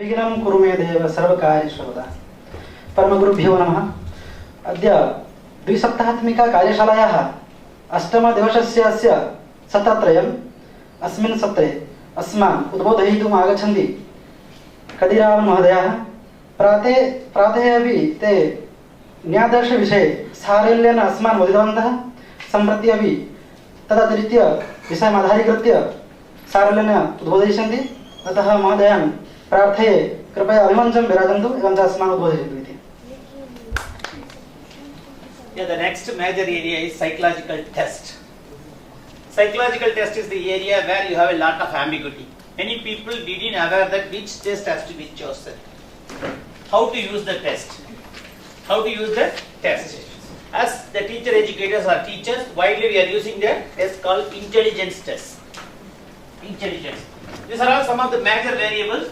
विघ्नं कुरु मे देव सर्वकार्येषु सर्वदा। परमगुरुभ्यो नमः। अद्य द्विसप्ताहात्मिका कार्यशालायाः अष्टमदिवसस्य अस्य सत्रत्रयम् अस्मिन् सत्रे अस्मान् उद्बोधयितुम् आगच्छन्ति कदिराव महोदयाः। प्रातः अपि ते न्यायादर्शविषये सारल्येन अस्मान् बोधितवन्तः। सम्प्रति अपि तदतिरिच्य विषयमाधारीकृत्य सारल्येन उद्बोधयिष्यन्ति। अतः महोदयान् प्रार्थये कृपया अभिमञ्चं विराजन्तु एवं च अस्मान् उद्बोधयन्तु इति। Yeah, the next major area is psychological test. Psychological test is the area where you have a lot of ambiguity. Many people didn't aware that which test has to be chosen. How to use the test? How to use the test? As the teacher educators or teachers, widely we are using the test called intelligence test. Intelligence. These are all some of the major variables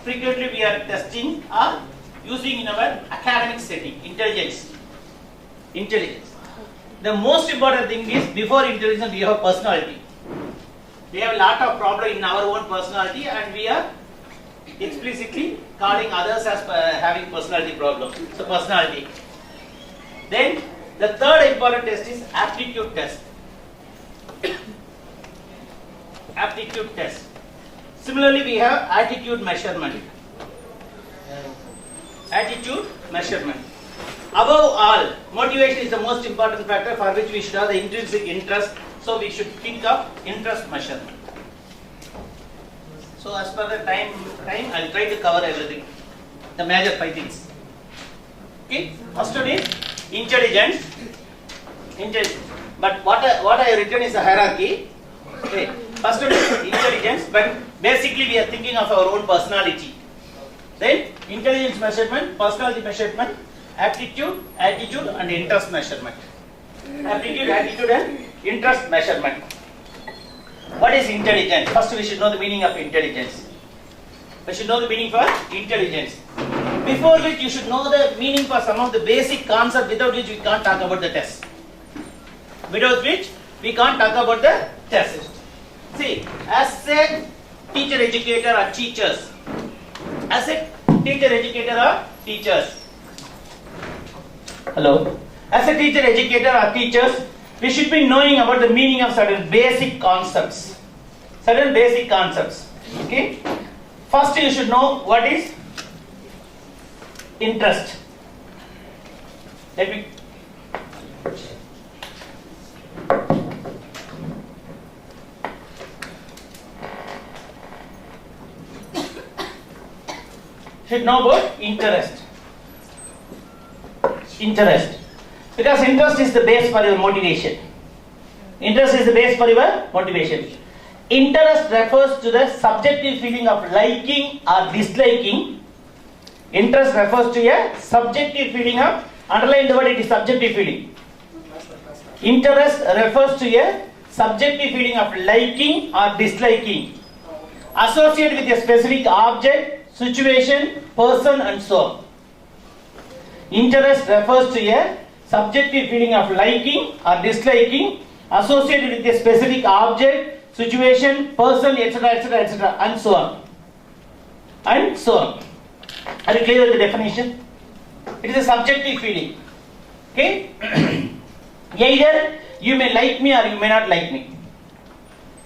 frequently we are testing or using in our academic setting. Intelligence. Intelligence. The most important thing is before intelligence we have personality. We have a lot of problem in our own personality and we are explicitly calling others as having personality problems. So personality. Then the third important test is aptitude test. Aptitude test. Similarly we have attitude measurement. Attitude measurement. Above all, motivation is the most important factor for which we should have the intrinsic interest. So we should think of interest measurement. So as per the time I'll try to cover everything. The major 5 things. Okay. First one is intelligence. But what I have written is a hierarchy. Okay. First one is intelligence, but basically we are thinking of our own personality. Then intelligence measurement, personality measurement, aptitude, attitude and interest measurement. Aptitude, attitude and interest measurement. What is intelligence? First we should know the meaning of intelligence. We should know the meaning for intelligence. Before which you should know the meaning for some of the basic concepts without which we can't talk about the test. Without which we can't talk about the test. See, as a teacher educator or teachers, as a teacher educator or teachers, hello. As a teacher, educator or teachers, we should be knowing about the meaning of certain basic concepts. Certain basic concepts. Okay. First you should know what is interest. Let me should know about interest. Interest. Because interest is the base for your motivation. Interest is the base for your motivation. Interest refers to the subjective feeling of liking or disliking. Interest refers to a subjective feeling of, underline the word, it is subjective feeling. Interest refers to a subjective feeling of liking or disliking, associated with a specific object, situation, person and so on. Interest refers to a subjective feeling of liking or disliking associated with a specific object, situation, person, etc., etc., etc., and so on. And so on. Are you clear with the definition? It is a subjective feeling. Okay? Either you may like me or you may not like me.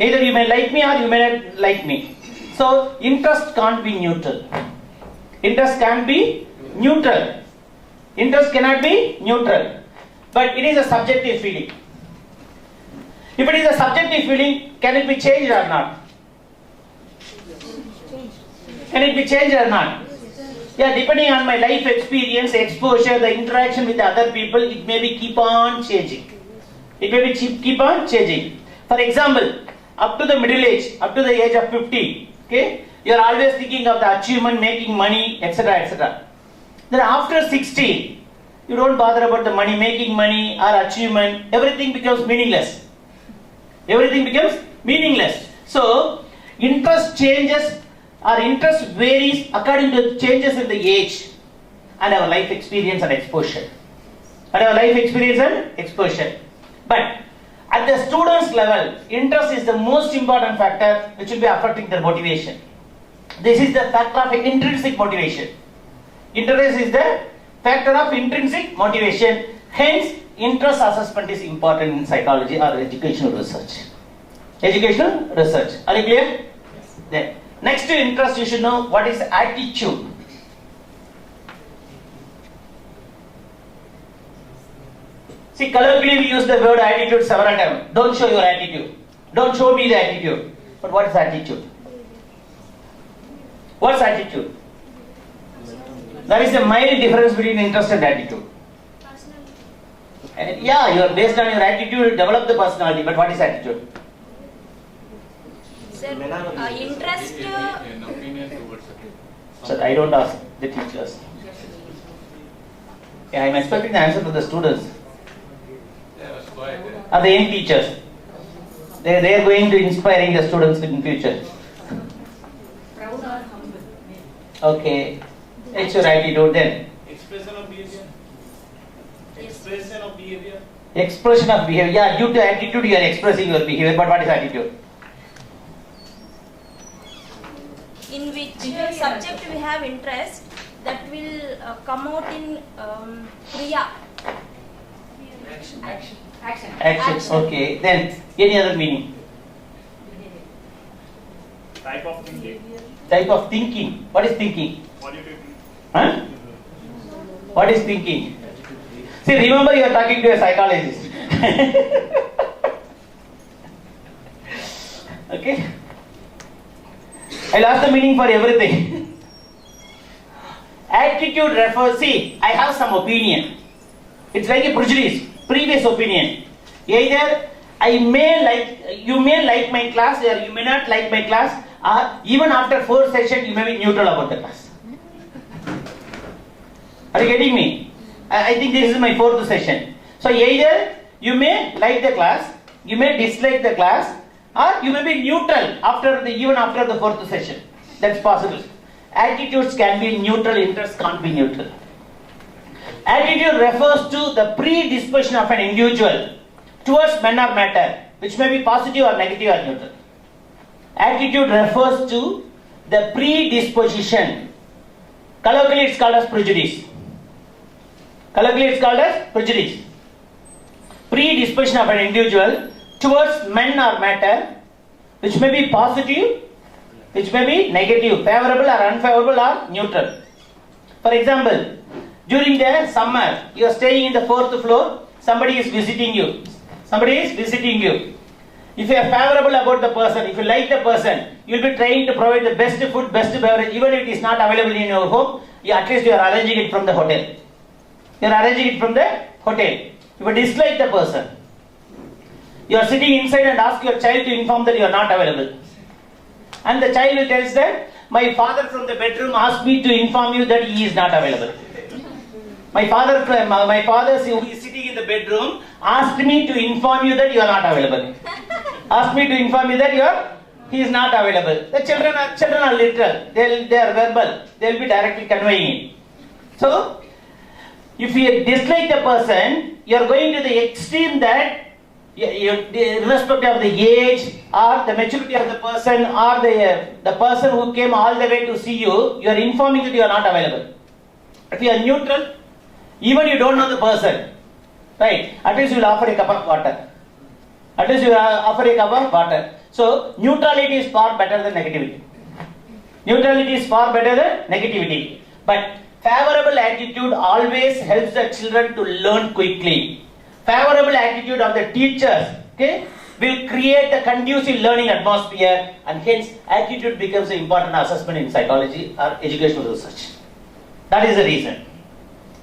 Either you may like me or you may not like me. So, interest can't be neutral. Interest can be neutral. Interest cannot be neutral. But it is a subjective feeling. If it is a subjective feeling, can it be changed or not? Can it be changed or not? Yeah, depending on my life experience, exposure, the interaction with other people, it may be keep on changing. It may be keep on changing. For example, up to the middle age, up to the age of 50, okay, you are always thinking of the achievement, making money, etc., etc. Then after 60, you don't bother about the money, making money or achievement. Everything becomes meaningless. Everything becomes meaningless. So, interest changes or interest varies according to changes in the age and our life experience and exposure. But at the student's level, interest is the most important factor which will be affecting their motivation. This is the factor of intrinsic motivation. Interest is the factor of intrinsic motivation. Hence, interest assessment is important in psychology or educational research. Educational research. Are you clear? Yes. Then, next to interest, you should know what is attitude. See, colloquially we use the word attitude several times. Don't show your attitude. Don't show me the attitude. But what is attitude? What's attitude? There is a mild difference between interest and attitude. And yeah, you are based on your attitude, develop the personality. But what is attitude? Sir, interest. Sir, I don't ask the teachers. Yeah, I am expecting the answer to the students. Are the young teachers? They are going to inspiring the students in future. Proud or humble. Okay, it's your attitude then. Expression of behavior. Expression of behavior. Expression of behavior. Yeah, due to attitude you are expressing your behavior. But what is attitude? In which subject we have interest, that will come out in kriya. Action. Okay. Then any other meaning? Type of thinking. Type of thinking. What is thinking? Qualitative. Huh? What is thinking? See, remember you are talking to a psychologist. Okay? I'll ask the meaning for everything. Attitude refers, see, I have some opinion. It's like a prejudice, previous opinion. Either you may like my class or you may not like my class, or even after 4 sessions you may be neutral about the class. Are you getting me? I think this is my 4th session. So either you may like the class, you may dislike the class, or you may be neutral even after the 4th session. That's possible. Attitudes can be neutral, interests can't be neutral. Attitude refers to the predisposition of an individual towards men or matter, which may be positive or negative or neutral. Attitude refers to the predisposition. Colloquially it's called as prejudice. Predisposition of an individual towards men or matter, which may be positive, which may be negative, favorable or unfavorable or neutral. For example, during the summer, you are staying in the 4th floor, somebody is visiting you. If you are favorable about the person, if you like the person, you will be trying to provide the best food, best beverage, even if it is not available in your home, at least you are arranging it from the hotel. If you dislike the person, you are sitting inside and ask your child to inform that you are not available. And the child will tell that, my father from the bedroom asked me to inform you that he is not available. My father who is sitting in the bedroom asked me to inform you that you are not available. He is not available. The children are literal. They are verbal. They will be directly conveying it. So, if you dislike the person, you are going to the extreme that irrespective of the age or the maturity of the person or the person who came all the way to see you, you are informing that you are not available. If you are neutral, even you don't know the person, right? At least you will offer a cup of water. So neutrality is far better than negativity. But favorable attitude always helps the children to learn quickly. Favorable attitude of the teachers, will create a conducive learning atmosphere, and hence attitude becomes an important assessment in psychology or educational research. That is the reason.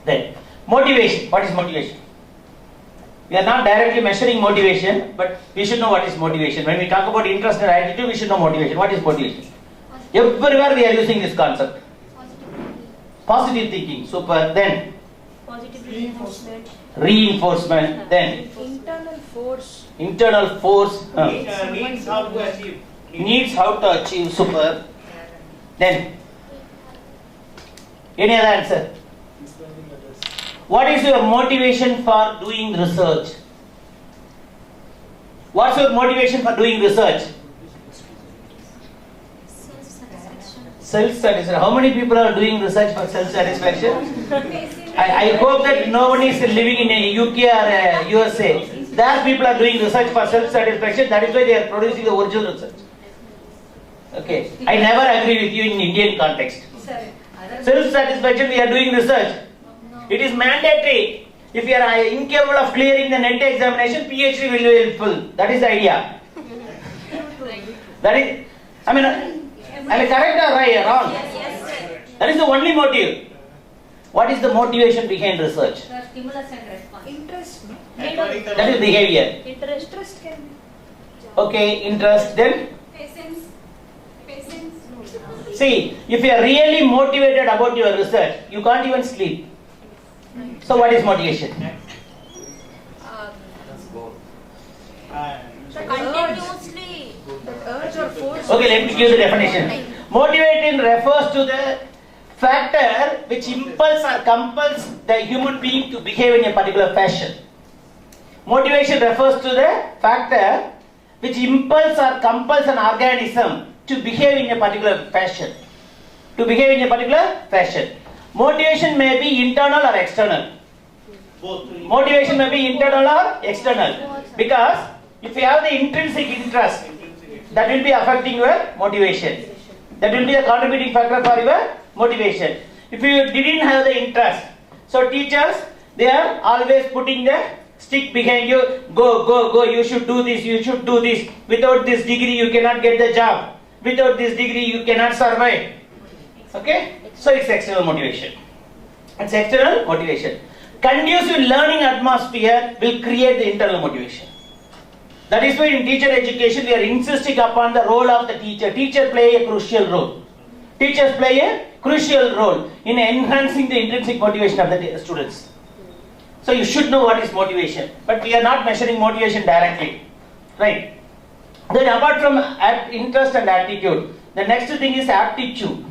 Then, motivation. What is motivation? We are not directly measuring motivation, but we should know what is motivation. When we talk about interest and attitude, we should know motivation. What is motivation? Everywhere we are using this concept. Positive thinking. Super. Then, Positive reinforcement. Reinforcement. Then, internal force. Needs how to achieve. Needs how to achieve. Super. Then, any other answer? What is your motivation for doing research? Self-satisfaction. How many people are doing research for self-satisfaction? I hope that no one is living in a UK or USA. There people are doing research for self-satisfaction. That is why they are producing the original research. Okay. I never agree with you in Indian context. Self-satisfaction, we are doing research. It is mandatory. If you are incapable of clearing the NET examination, PhD will be helpful. That is the idea. That is, am I correct or right? Wrong? Yes. That is the only motive. What is the motivation behind research? Stimulus and response. Interest. That is behavior. Interest can be. Okay, interest. Then, Patience. see, if you are really motivated about your research, you can't even sleep. So, what is motivation? Continuously. Urge or force. Okay, let me give the definition. Motivating refers to the factor which impels or compels the human being to behave in a particular fashion. Motivation refers to the factor which impels or compels an organism to behave in a particular fashion. Motivation may be internal or external. Motivation may be internal or external. Because if you have the intrinsic interest, that will be affecting your motivation. That will be a contributing factor for your motivation. If you didn't have the interest, so teachers, they are always putting the stick behind you. Go, you should do this, Without this degree, you cannot get the job. Without this degree, you cannot survive. Okay? So it's external motivation. Conducive learning atmosphere will create the internal motivation. That is why in teacher education we are insisting upon the role of the teacher. Teachers play a crucial role in enhancing the intrinsic motivation of the students. So you should know what is motivation, but we are not measuring motivation directly, right? Then apart from interest and aptitude, the next thing is aptitude.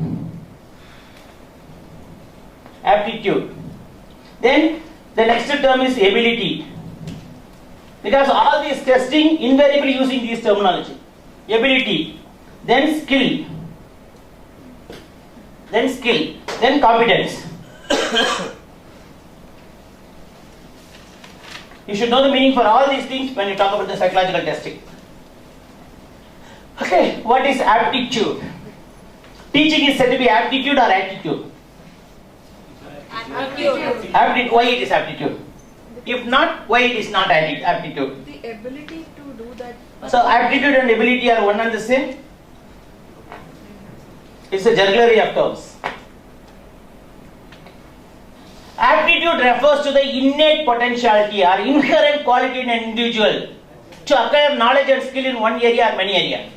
Then the next term is ability. Because all this testing invariably using these terminology. Ability, then skill, then competence. You should know the meaning for all these things when you talk about the psychological testing. Okay, what is aptitude? Teaching is said to be aptitude or attitude? Aptitude. Why it is aptitude? If not, why it is not aptitude? The ability to do that. So aptitude and ability are one and the same? It's a jugglery of terms. Aptitude refers to the innate potentiality or inherent quality in an individual to acquire knowledge and skill in one area or many areas.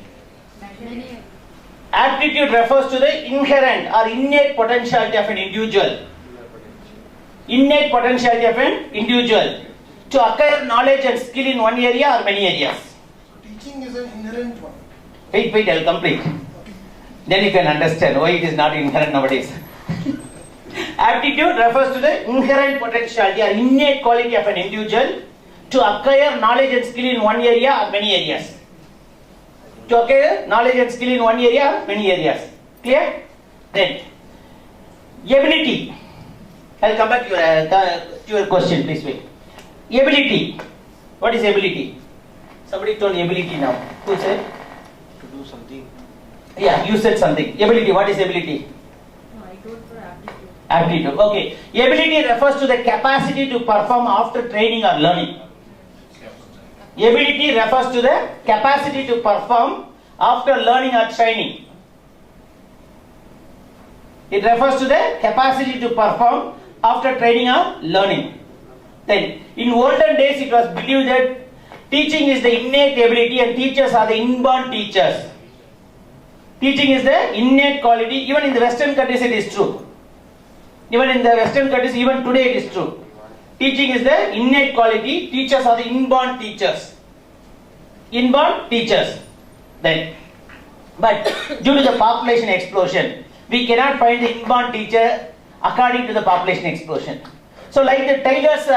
Aptitude refers to the inherent or innate potentiality of an individual. To acquire knowledge and skill in one area or many areas. Teaching is an inherent one. Wait, I'll complete. Then you can understand why it is not inherent nowadays. Aptitude refers to the inherent potentiality or innate quality of an individual to acquire knowledge and skill in one area or many areas. Clear? Then, ability. I'll come back to your question, please wait. Ability. What is ability? Somebody told ability now. Who said? To do something. Yeah, you said something. Ability. What is ability? No, I told for aptitude. Aptitude. Okay. Ability refers to the capacity to perform after training or learning. Ability refers to the capacity to perform after learning or training. It refers to the capacity to perform after training or learning. Then, in olden days, it was believed that teaching is the innate ability and teachers are the inborn teachers. Teaching is the innate quality. Even in the Western countries, it is true. Even today, it is true. Teaching is the innate quality. Teachers are the inborn teachers. Then, but due to the population explosion, we cannot find the inborn teacher according to the population explosion. So, like the tailors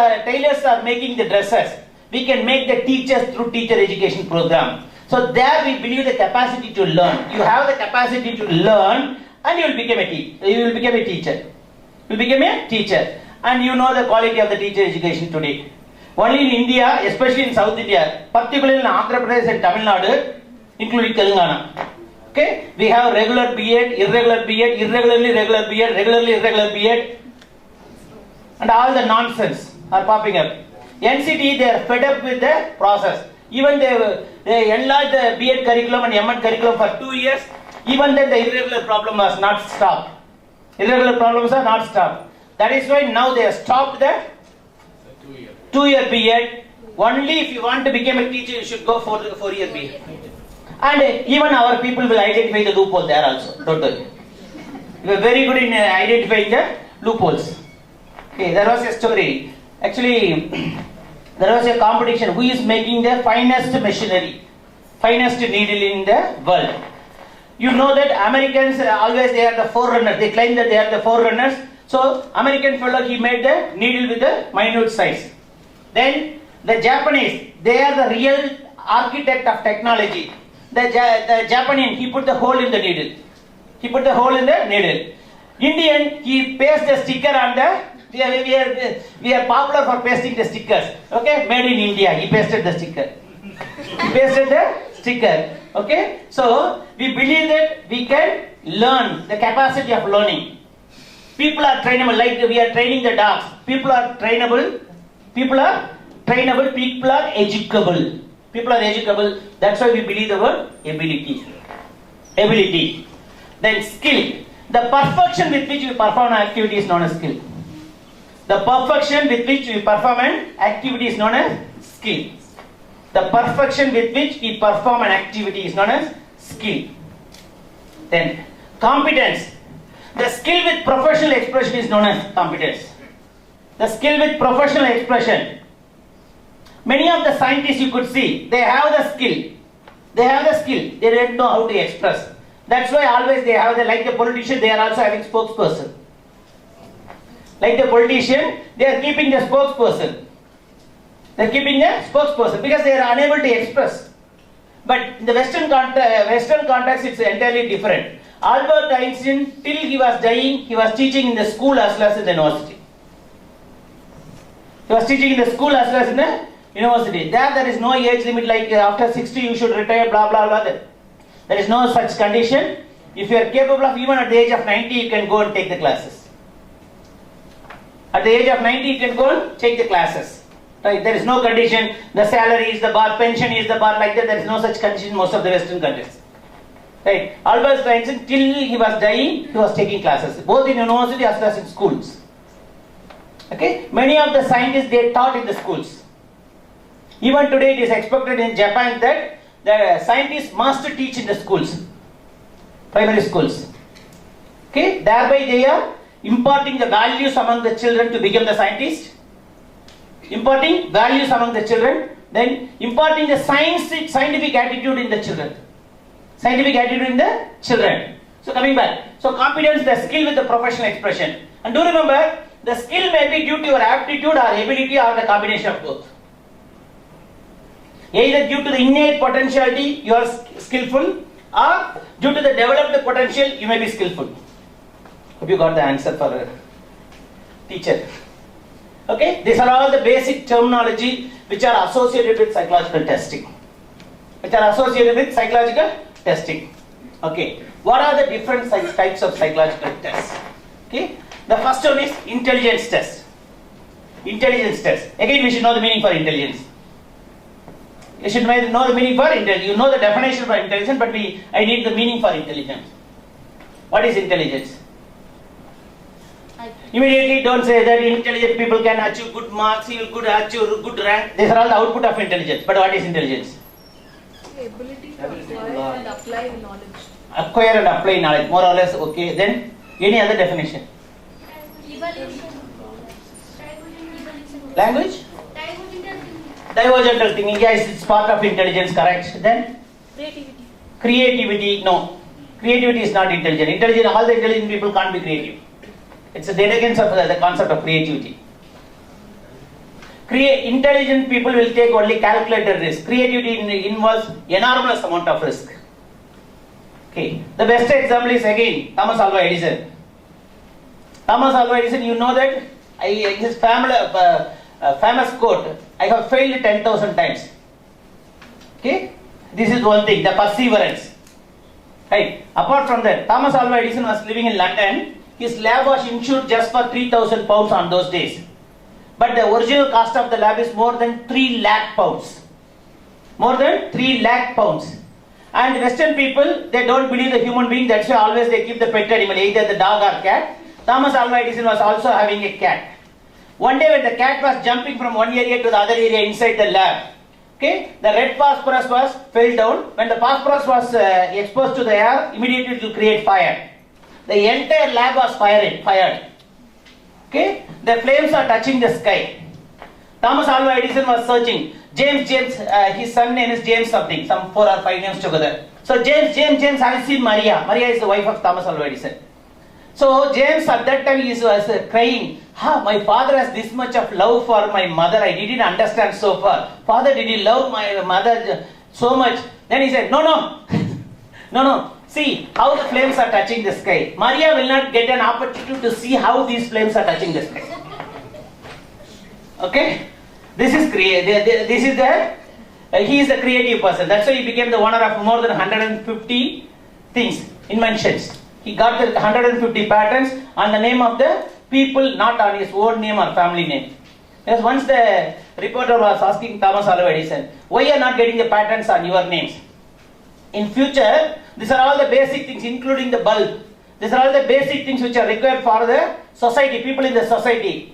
are making the dresses, we can make the teachers through teacher education program. So there we believe the capacity to learn. You have the capacity to learn and you will become a teacher. You become a teacher, and you know the quality of the teacher education today. Only in India, especially in South India, particularly in Andhra Pradesh and Tamil Nadu, including Telangana. Okay, we have regular B.Ed, irregular B.Ed, irregularly regular B.Ed, regularly irregular B.Ed, and all the nonsense are popping up. NCT, they are fed up with the process. Even they enlarged the B.Ed curriculum and M.Ed curriculum for 2 years. Even then, the irregular problem was not stopped. Irregular problems are not stopped. That is why now they have stopped the 2-year B.Ed. Only if you want to become a teacher, you should go for the 4-year B.Ed. And even our people will identify the loophole there also. Totally. We are very good in identifying the loopholes. Okay, there was a story. Actually, there was a competition. Who is making the finest machinery, finest needle in the world? You know that Americans always they are the forerunners. They claim that they are the forerunners. So American fellow, he made the needle with the minute size. Then the Japanese, they are the real architect of technology. The Japanese, he put the hole in the needle. Indian, he pastes the sticker on the. We are popular for pasting the stickers. Okay, made in India. He pasted the sticker. Okay, so we believe that we can learn, the capacity of learning. People are trainable, like we are training the dogs. People are trainable. People are educable. That's why we believe the word ability. Then skill. The perfection with which we perform an activity is known as skill. The perfection with which we perform an activity is known as skill. The perfection with which we perform an activity is known as skill. Then competence. The skill with professional expression is known as competence. The skill with professional expression. Many of the scientists you could see, they have the skill. They don't know how to express. That's why always they have like the politician, they are also having spokesperson. Like the politician, they are keeping the spokesperson. Because they are unable to express. But in the Western context, it's entirely different. Albert Einstein, till he was dying, he was teaching in the school as well as in the university. There is no age limit like after 60 you should retire, blah blah blah. There is no such condition. If you are capable of even at the age of 90, you can go and take the classes. At the age of 90, you can go and take the classes. Right? There is no condition. The salary is the bar, pension is the bar, like that. There is no such condition in most of the Western countries. Right? Albert Einstein, till he was dying, he was taking classes, both in university as well as in schools. Okay? Many of the scientists, they taught in the schools. Even today, it is expected in Japan that the scientists must teach in the schools, primary schools. Okay? Thereby, they are imparting the values among the children to become the scientists. Imparting values among the children, then imparting the scientific attitude in the children. So coming back, so competence, the skill with the professional expression. And do remember, the skill may be due to your aptitude or ability or the combination of both. Either due to the innate potentiality, you are skillful, or due to the developed potential, you may be skillful. Hope you got the answer for a teacher. Okay, these are all the basic terminology which are associated with psychological testing. Okay, what are the different types of psychological tests? Okay, the first one is intelligence test. Again, we should know the meaning for intelligence. You should know the meaning for intelligence. You know the definition for intelligence, but I need the meaning for intelligence. What is intelligence? Immediately don't say that intelligent people can achieve good marks, he will achieve good rank. These are all the output of intelligence. But what is intelligence? The ability to acquire and apply knowledge. Acquire and apply knowledge, more or less. Okay, then any other definition? Language? Divergent thinking. Yes, it's part of intelligence, correct. Then? Creativity. No. Creativity is not intelligent. All the intelligent people can't be creative. It's a dead against the concept of creativity. Intelligent people will take only calculated risk. Creativity involves enormous amount of risk. Okay, the best example is again Thomas Alva Edison. Thomas Alva Edison, you know that his famous quote, I have failed 10,000 times. Okay, this is one thing, the perseverance. Right. Apart from that, Thomas Alva Edison was living in London. His lab was insured just for 3,000 pounds on those days. But the original cost of the lab is more than 3 lakh pounds. More than 3 lakh pounds. And Western people, they don't believe the human being, that's why always they keep the pet animal, either the dog or cat. Thomas Alva Edison was also having a cat. One day when the cat was jumping from one area to the other area inside the lab, okay, the red phosphorus fell down. When the phosphorus was exposed to the air, immediately it will create fire. The entire lab was fired. Okay, the flames are touching the sky. Thomas Alva Edison was searching. James, his son name is James something, some 4 or 5 names together. So James, have you seen Maria? Maria is the wife of Thomas Alva Edison. So James at that time he was crying, my father has this much of love for my mother, I didn't understand so far. Father, did he love my mother so much? Then he said, no. See how the flames are touching the sky. Maria will not get an opportunity to see how these flames are touching the sky. Okay? He is a creative person. That's why he became the owner of more than 150 inventions. He got the 150 patents on the name of the people, not on his own name or family name. Because once the reporter was asking Thomas Alva Edison, why you are not getting the patents on your names? In future, these are all the basic things, including the bulb. These are all the basic things which are required for the society, people in the society.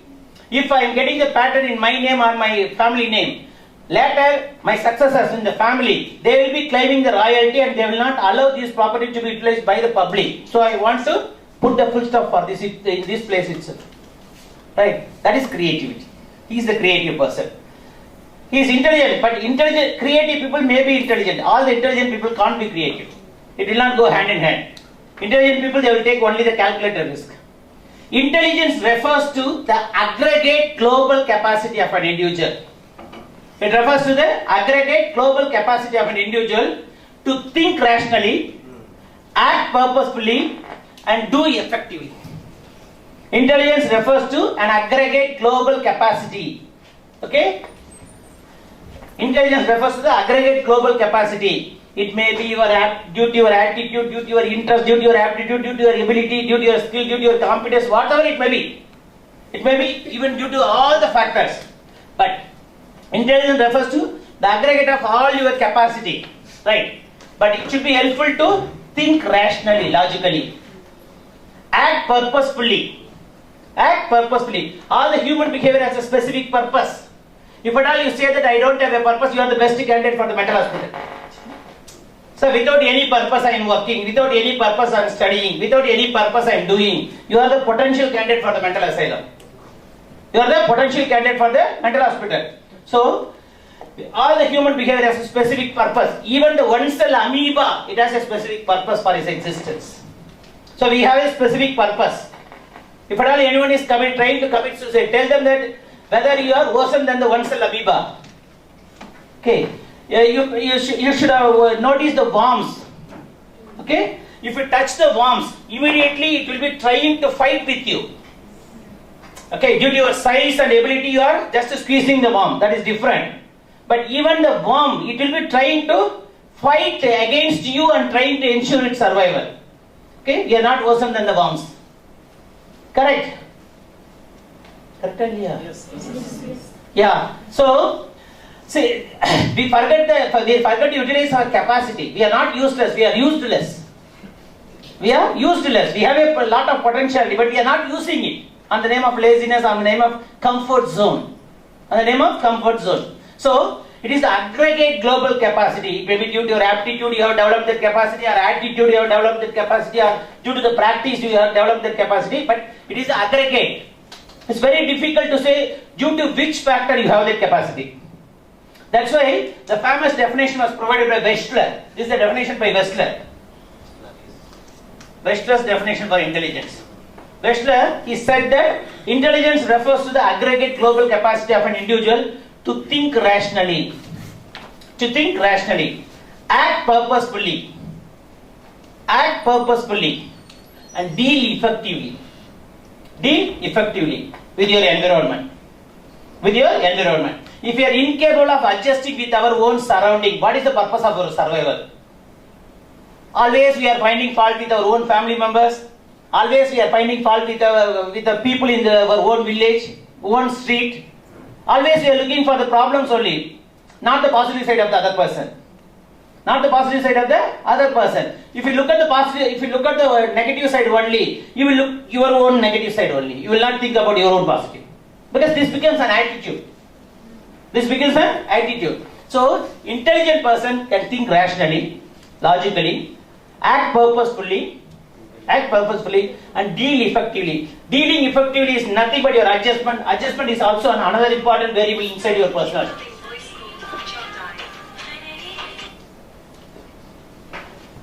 If I am getting the patent in my name or my family name, later my successors in the family, they will be claiming the royalty and they will not allow this property to be utilized by the public. So I want to put the full stop for this in this place itself. Right? That is creativity. He is the creative person. He is intelligent, but creative people may be intelligent. All the intelligent people can't be creative. It will not go hand in hand. Intelligent people, they will take only the calculated risk. Intelligence refers to the aggregate global capacity of an individual. It refers to the aggregate global capacity of an individual to think rationally, act purposefully, and do effectively. Intelligence refers to an aggregate global capacity. Okay? Intelligence refers to the aggregate global capacity. It may be due to your attitude, due to your interest, due to your aptitude, due to your ability, due to your skill, due to your competence, whatever it may be. It may be even due to all the factors. But intelligence refers to the aggregate of all your capacity. Right? But it should be helpful to think rationally, logically. Act purposefully. Act purposefully. All the human behavior has a specific purpose. If at all you say that I don't have a purpose, you are the best candidate for the mental hospital. So without any purpose I am working, without any purpose I am studying, without any purpose I am doing, you are the potential candidate for the mental asylum. You are the potential candidate for the mental hospital. So, all the human behavior has a specific purpose. Even the one cell amoeba, it has a specific purpose for its existence. So we have a specific purpose. If at all anyone is trying to commit suicide, tell them that whether you are worse than the one cell amoeba. Okay. You should have noticed the worms. Okay? If you touch the worms, immediately it will be trying to fight with you. Okay, due to your size and ability, you are just squeezing the worm. That is different. But even the worm, it will be trying to fight against you and trying to ensure its survival. Okay, you are not worse than the worms. Correct? Correct, yeah. Yes. Yeah. So, see, we forget to utilize our capacity. We are not useless. We are useless. We are useless. We have a lot of potentiality, but we are not using it. On the name of laziness, on the name of comfort zone. On the name of comfort zone. So, it is the aggregate global capacity. Maybe due to your aptitude you have developed that capacity, or attitude you have developed that capacity, or due to the practice you have developed that capacity, but it is the aggregate. It's very difficult to say due to which factor you have that capacity. That's why the famous definition was provided by Wechsler. This is the definition by Wechsler. Wechsler's definition for intelligence. Wechsler, he said that intelligence refers to the aggregate global capacity of an individual to think rationally, act purposefully, act purposefully, and deal effectively. Deal effectively with your environment. With your environment. If you are incapable of adjusting with our own surrounding, what is the purpose of our survival? Always we are finding fault with our own family members. Always we are finding fault with the people in our own village, own street. Always we are looking for the problems only, not the positive side of the other person. Not the positive side of the other person. If you look at the positive, if you look at the negative side only, you will look your own negative side only. You will not think about your own positive. Because this becomes an attitude. This becomes an attitude. So, intelligent person can think rationally, logically, act purposefully, and deal effectively. Dealing effectively is nothing but your adjustment. Adjustment is also another important variable inside your personality.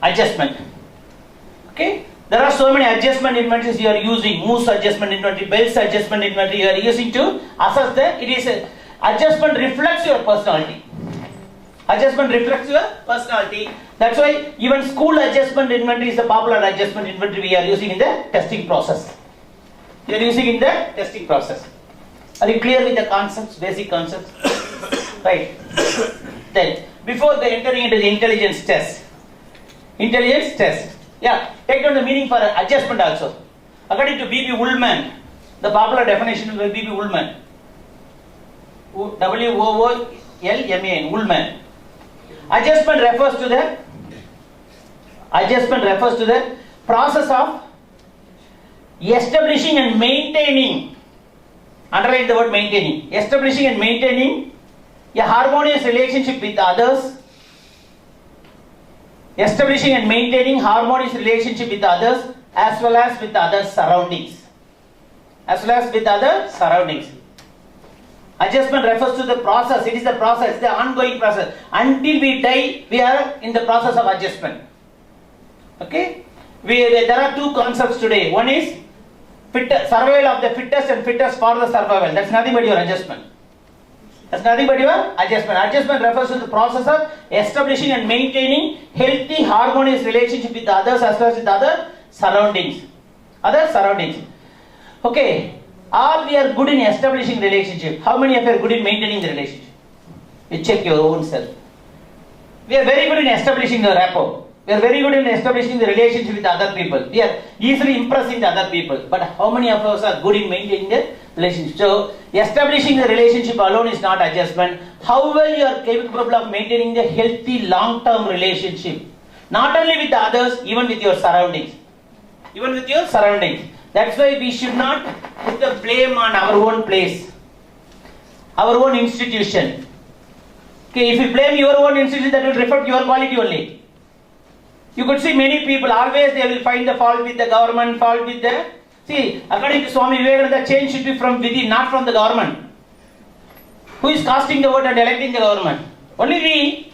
Adjustment. Okay? There are so many adjustment inventories you are using. Moose adjustment inventory, Bell's adjustment inventory you are using to assess the adjustment reflects your personality. Adjustment reflects your personality. That's why even school adjustment inventory is a popular adjustment inventory we are using in the testing process. We are using in the testing process. Are you clear with the concepts, basic concepts? Right. Then, before entering into the intelligence test. Intelligence test. Yeah, take down the meaning for adjustment also. According to B.B. Woolman, the popular definition of B.B. Woolman. W-O-O-L-M-A-N, Woolman. Adjustment refers to the process of establishing and maintaining, underline the word maintaining, establishing and maintaining a harmonious relationship with others, establishing and maintaining harmonious relationship with others as well as with other surroundings. Adjustment refers to the process. It is the process, the ongoing process. Until we die, we are in the process of adjustment. Okay? There are two concepts today. One is survival of the fittest and fittest for the survival. That's nothing but your adjustment. Adjustment refers to the process of establishing and maintaining healthy, harmonious relationship with others as well as with other surroundings. Okay. All we are good in establishing relationship. How many of you are good in maintaining the relationship? You check your own self. We are very good in establishing the rapport. We are very good in establishing the relationship with other people. We are easily impressing the other people. But how many of us are good in maintaining the relationship? So, establishing the relationship alone is not adjustment. How well you are capable of maintaining the healthy long-term relationship. Not only with the others, even with your surroundings. That's why we should not put the blame on our own place, our own institution. Okay, if you blame your own institution, that will reflect your quality only. You could see many people, always they will find the fault with the government, fault with the... See, according to Swami Vivekananda, the change should be from within, not from the government. Who is casting the vote and electing the government? Only we.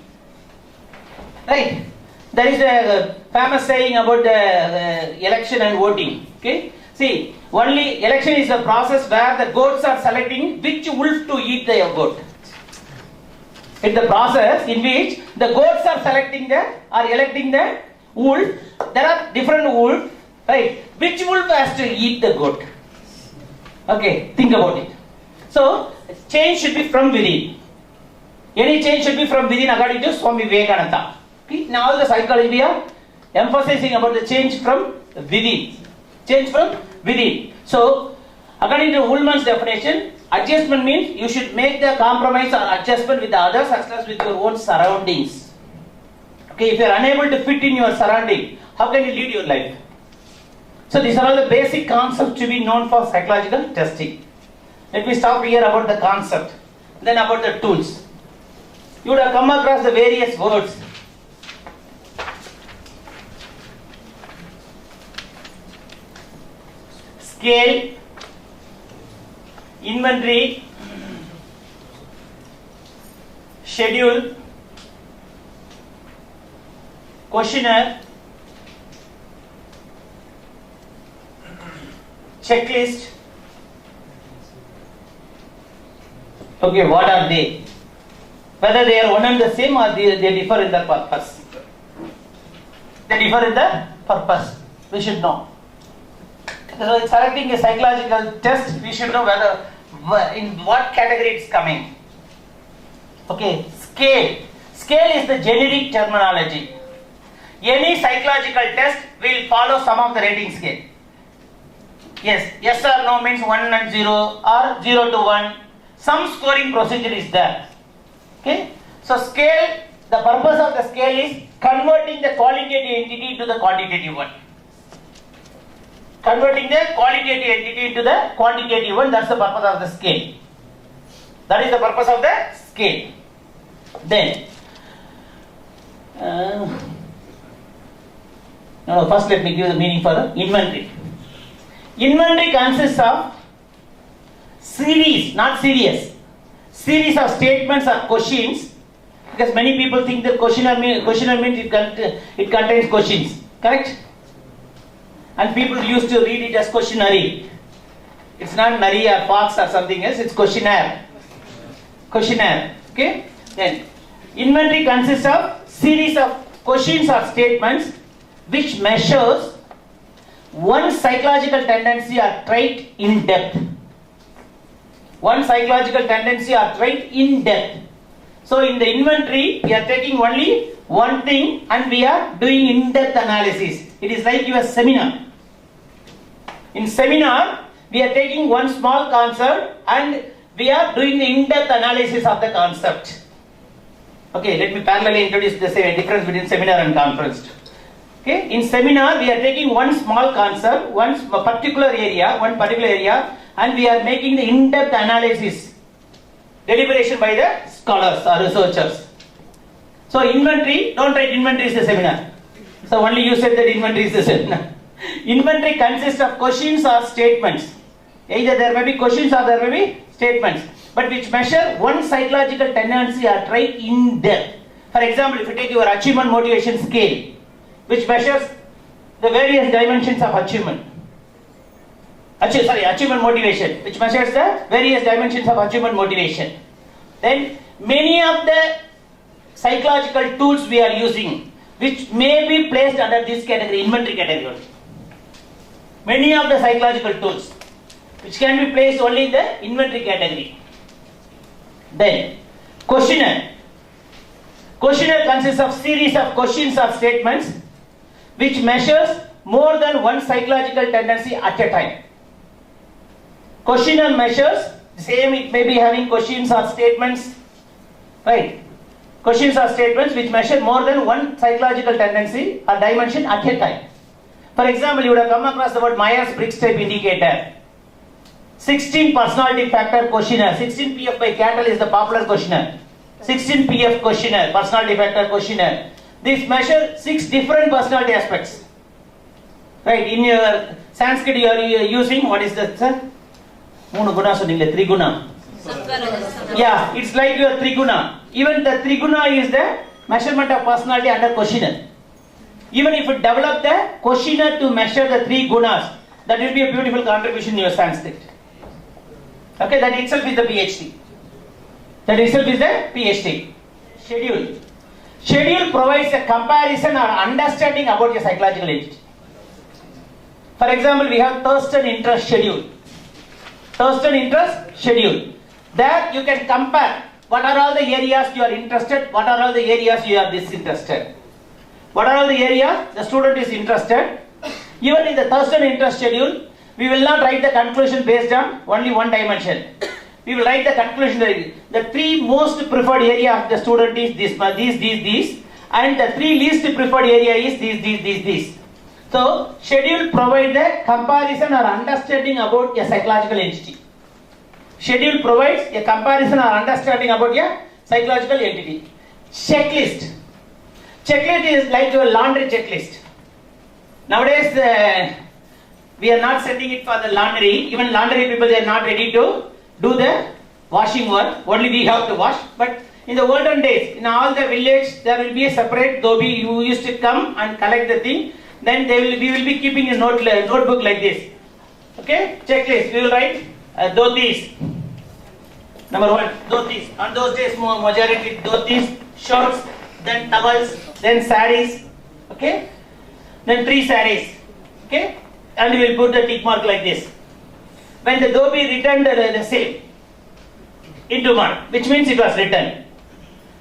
Right. There is a famous saying about the election and voting. Okay. See, only election is a process where the goats are selecting which wolf to eat their goat. It's the process in which the goats are electing the wolf. There are different wolves, right? Which wolf has to eat the goat? Okay, think about it. So, change should be from within. Any change should be from within according to Swami Vivekananda. Okay? Now the psychology we are emphasizing about the change from within. Change from within. So, according to Woolman's definition, adjustment means you should make the compromise or adjustment with the others as well as with your own surroundings. Okay, if you are unable to fit in your surrounding, how can you lead your life? So these are all the basic concepts to be known for psychological testing. Let me stop here about the concept, then about the tools. You would have come across the various words. Scale, inventory, schedule, questionnaire, checklist. Okay, what are they? Whether they are one and the same or they differ in the purpose. They differ in the purpose. We should know. So selecting a psychological test, we should know in what category it's coming. Okay, scale. Scale is the generic terminology. Any psychological test will follow some of the rating scale. Yes or no means 1 and 0 or 0 to 1. Some scoring procedure is there. Okay, so scale, the purpose of the scale is converting the qualitative entity to the quantitative one. Converting the qualitative entity to the quantitative one, that's the purpose of the scale. That is the purpose of the scale. Then, first let me give the meaning for the inventory. Inventory consists of series, not series. Series of statements or questions, because many people think that questionnaire means it contains questions, correct? And people used to read it as questionnaire. It's not nari or fox or something else, it's questionnaire. Questionnaire, okay? Then, inventory consists of series of questions or statements which measures one psychological tendency or trait in depth. One psychological tendency or trait in depth. So in the inventory, we are taking only one thing and we are doing in-depth analysis. It is like your seminar. In seminar, we are taking one small concept and we are doing the in-depth analysis of the concept. Okay, let me parallelly introduce the difference between seminar and conference. Okay, in seminar, we are taking one small concept, one particular area, and we are making the in-depth analysis, deliberation by the scholars or researchers. So inventory, don't write inventory is the seminar. So only you said that inventory is the seminar. Inventory consists of questions or statements. Either there may be questions or there may be statements, but which measure one psychological tendency or trait in depth. For example, if you take your achievement motivation scale, which measures the various dimensions of achievement. Achievement motivation, which measures the various dimensions of achievement motivation. Then many of the psychological tools we are using, which may be placed under this category, inventory category. Many of the psychological tools, which can be placed only in the inventory category. Then questionnaire. Questionnaire consists of series of questions or statements which measures more than one psychological tendency at a time. Questionnaire measures, same it may be having questions or statements, right? Questions or statements which measure more than one psychological tendency or dimension at a time. For example, you would have come across the word Myers-Briggs type indicator. 16 personality factor questionnaire. 16 PF by Cattell is the popular questionnaire. 16 PF questionnaire, personality factor questionnaire. This measures 6 different personality aspects. Right, in your Sanskrit you are using, what is that, sir? 3 guna. Yeah, it's like your 3 guna. Even the 3 guna is the measurement of personality under questionnaire. Even if you develop the questionnaire to measure the 3 gunas, that will be a beautiful contribution in your Sanskrit. Okay, that itself is the PhD. That itself is the PhD. Schedule. Schedule provides a comparison or understanding about your psychological entity. For example, we have thirst and interest schedule. Thirst and interest schedule. There you can compare what are all the areas you are interested, what are all the areas you are disinterested. What are all the areas the student is interested. Even in the thirst and interest schedule, we will not write the conclusion based on only one dimension. We will write the conclusion. The 3 most preferred area of the student is these, and the 3 least preferred area is these. So, schedule provides a comparison or understanding about a psychological entity. Schedule provides a comparison or understanding about a psychological entity. Checklist. Checklist is like your laundry checklist. Nowadays, we are not setting it for the laundry. Even laundry people, they are not ready to do the washing work. Only we have to wash. But in the olden days, in all the village, there will be a separate dhobi who used to come and collect the thing. Then we will be keeping a notebook like this. Okay, checklist. We will write dhotis. Number 1, dhotis. On those days, majority dhotis, shorts, then towels, then saris. Okay. then 3 sarees. Okay, and we will put the tick mark like this. When the dhobi returned the same into mark, which means it was returned.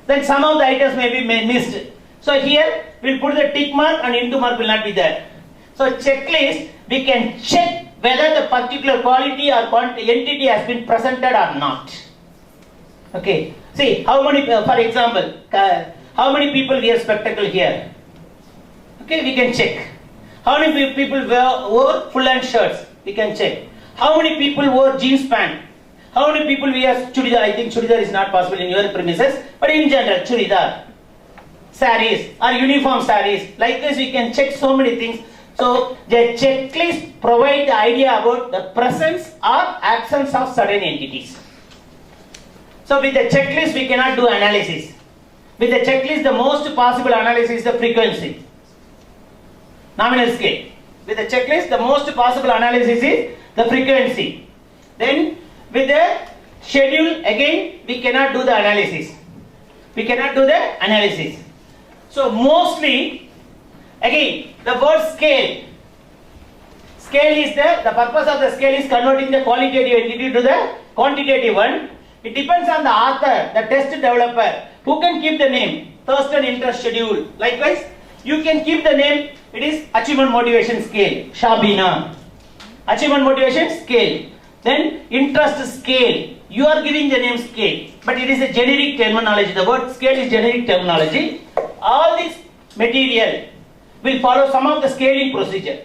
Then some of the items may be missed. So here we will put the tick mark and into mark will not be there. So checklist, we can check whether the particular quality or entity has been presented or not. Okay. See how many, for example, how many people wear spectacle here? Okay, we can check. How many people wore full length shirts? We can check. How many people wore jeans pant? How many people wear churidar? I think churidar is not possible in your premises, but in general, churidar. Sarees or uniform sarees. Like this, we can check so many things. So the checklist provides the idea about the presence or absence of certain entities. So with the checklist, we cannot do analysis. With the checklist, the most possible analysis is the frequency. Nominal scale. With the checklist, the most possible analysis is the frequency. Then with the schedule, again, we cannot do the analysis. We cannot do the analysis. So mostly, again, the word scale. Scale is the purpose of the scale is converting the qualitative entity to the quantitative one. It depends on the author, the test developer, who can keep the name, Thurston interest schedule. Likewise, you can keep the name, it is achievement motivation scale, Shabina. Achievement motivation scale. Then interest scale, you are giving the name scale, but it is a generic terminology. The word scale is generic terminology. All this material will follow some of the scaling procedure.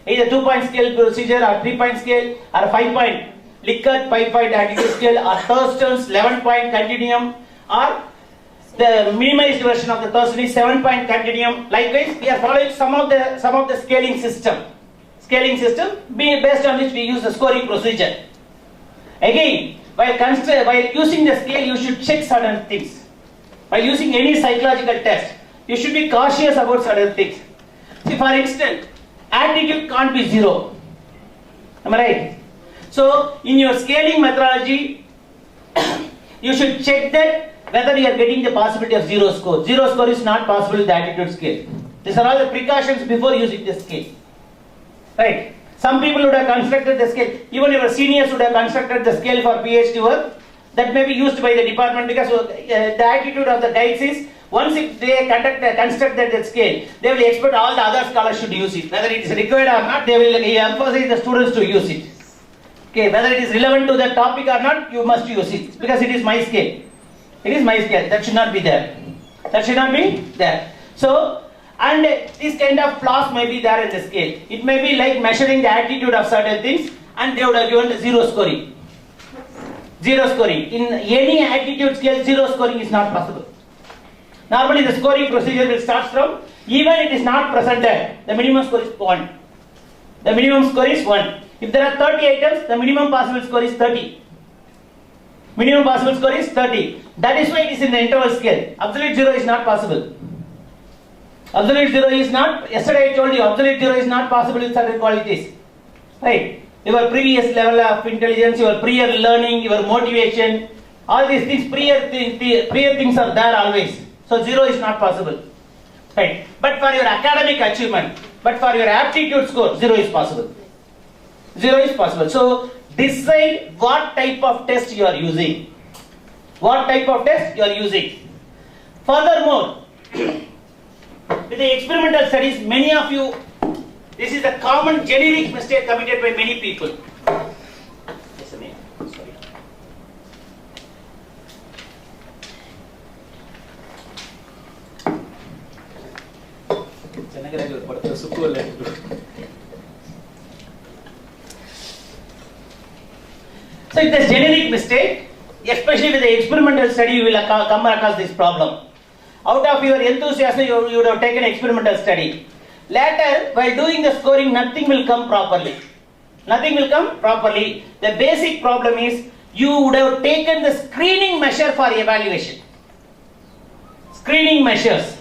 Either 2-point scale procedure or 3-point scale or 5-point Likert 5-point attitude scale or Thurston's 11-point continuum or the minimized version of the Thurston is 7-point continuum. Likewise, we are following some of the scaling system. Scaling system based on which we use the scoring procedure. Again, while using the scale, you should check certain things. While using any psychological test, you should be cautious about certain things. See, for instance, attitude can't be 0. Am I right? So, in your scaling methodology, you should check that whether you are getting the possibility of 0 score. 0 score is not possible with the attitude scale. These are all the precautions before using the scale. Right? Some people would have constructed the scale, even your seniors would have constructed the scale for PhD work that may be used by the department because the attitude of the guides is once if they constructed that scale, they will expect all the other scholars should use it. Whether it is required or not, they will emphasize the students to use it. Okay, whether it is relevant to the topic or not, you must use it because it is my scale. It is my scale. That should not be there. That should not be there. So, and this kind of flaws may be there in the scale. It may be like measuring the attitude of certain things and they would have given the 0 scoring. 0 scoring. In any attitude scale, 0 scoring is not possible. Normally the scoring procedure will start from, even it is not presented, the minimum score is 1. The minimum score is 1. If there are 30 items, the minimum possible score is 30. Minimum possible score is 30. That is why it is in the interval scale. Absolute 0 is not possible. Absolute 0 is not, yesterday I told you, absolute 0 is not possible with certain qualities. Right? Your previous level of intelligence, your prior learning, your motivation, all these things, prior things are there always. So 0 is not possible. Right? But for your academic achievement, but for your aptitude score, 0 is possible. 0 is possible. So decide what type of test you are using. What type of test you are using. Furthermore, with the experimental studies, many of you, this is a common generic mistake committed by many people. Yes, ma'am. Sorry. So it's a generic mistake, especially with the experimental study, you will come across this problem. Out of your enthusiasm, you would have taken experimental study. Later, while doing the scoring, nothing will come properly. Nothing will come properly. The basic problem is, you would have taken the screening measure for evaluation. Screening measures.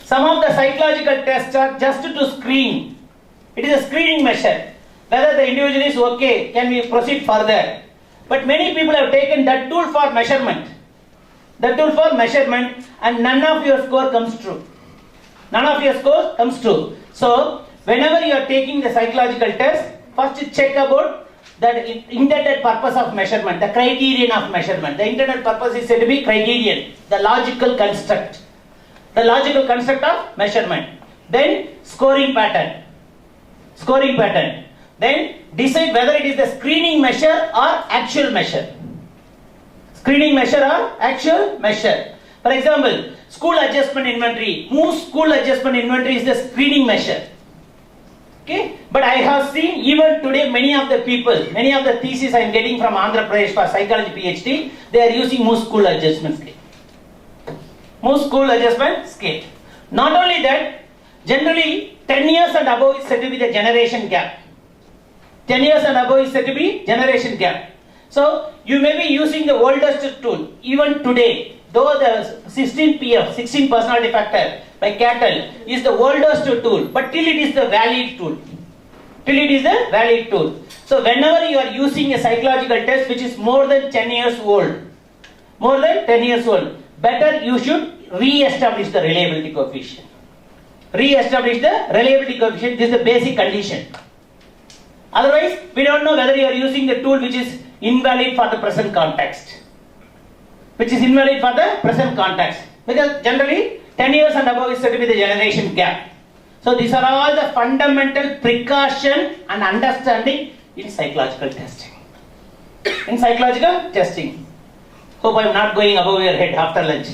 Some of the psychological tests are just to screen. It is a screening measure. Whether the individual is okay, can we proceed further? But many people have taken that tool for measurement. The tool for measurement, and none of your score comes true. None of your score comes true. So whenever you are taking the psychological test, first check about the intended purpose of measurement, the criterion of measurement. The intended purpose is said to be criterion, the logical construct. The logical construct of measurement. Then scoring pattern. Scoring pattern. Then decide whether it is the screening measure or actual measure. Screening measure or actual measure. For example, school adjustment inventory. Most school adjustment inventory is the screening measure. Okay, but I have seen even today many of the people, many of the theses I am getting from Andhra Pradesh for psychology PhD, they are using most school adjustment scale. Most school adjustment scale. Not only that, generally 10 years and above is said to be the generation gap. 10 years and above is said to be generation gap. So you may be using the oldest tool even today. Though the 16 PF, 16 personality factor by Cattell is the oldest tool, but till it is the valid tool. Till it is the valid tool. So whenever you are using a psychological test which is more than 10 years old, better you should re-establish the reliability coefficient. Re-establish the reliability coefficient. This is the basic condition. Otherwise, we don't know whether you are using the tool which is invalid for the present context. Which is invalid for the present context. Because generally, 10 years and above is said to be the generation gap. So these are all the fundamental precaution and understanding in psychological testing. In psychological testing. Hope I am not going above your head after lunch.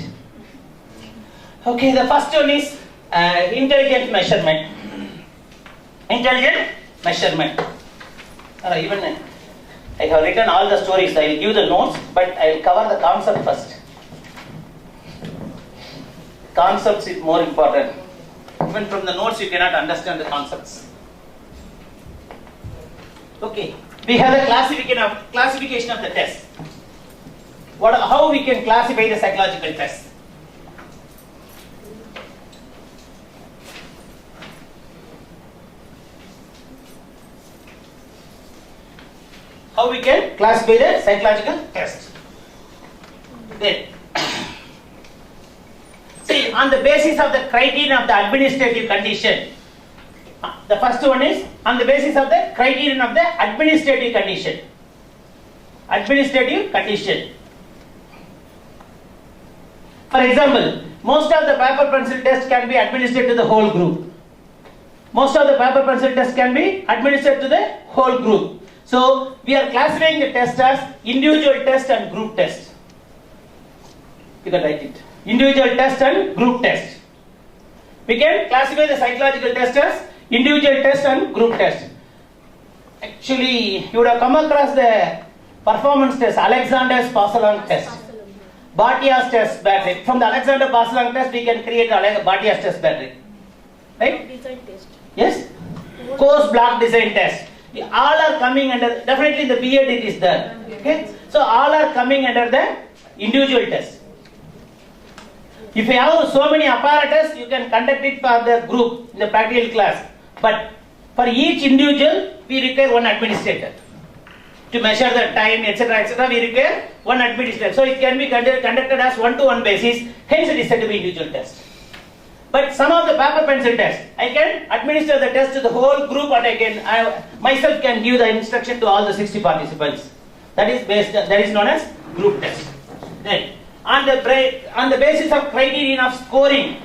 Okay, the first one is intelligent measurement. Intelligent measurement. Even I have written all the stories. I will give the notes, but I will cover the concept first. Concepts is more important. Even from the notes you cannot understand the concepts. Okay, we have the classification of the test. How we can classify the psychological test? How we can classify the psychological test? Then, see, on the basis of the criterion of the administrative condition. The first one is on the basis of the criterion of the administrative condition. Administrative condition. For example, most of the paper pencil test can be administered to the whole group. Most of the paper pencil test can be administered to the whole group. So we are classifying the test as individual test and group test. You can write it. Individual test and group test. We can classify the psychological test as individual test and group test. Actually, you would have come across the performance test, Alexander's Passalang test, Bhattia's test battery. From the Alexander Passalang test, we can create Bhattia's test battery. Right? Design test. Yes? Course block design test. All are coming under, definitely the BEd it is there. Okay? So all are coming under the individual test. If you have so many apparatus, you can conduct it for the group in the practical class. But for each individual, we require one administrator. To measure the time, etc., we require one administrator. So it can be conducted as one-to-one basis, hence it is said to be individual test. But some of the paper pencil tests, I can administer the test to the whole group and I myself can give the instruction to all the 60 participants. That is known as group test. Then, on the basis of criterion of scoring,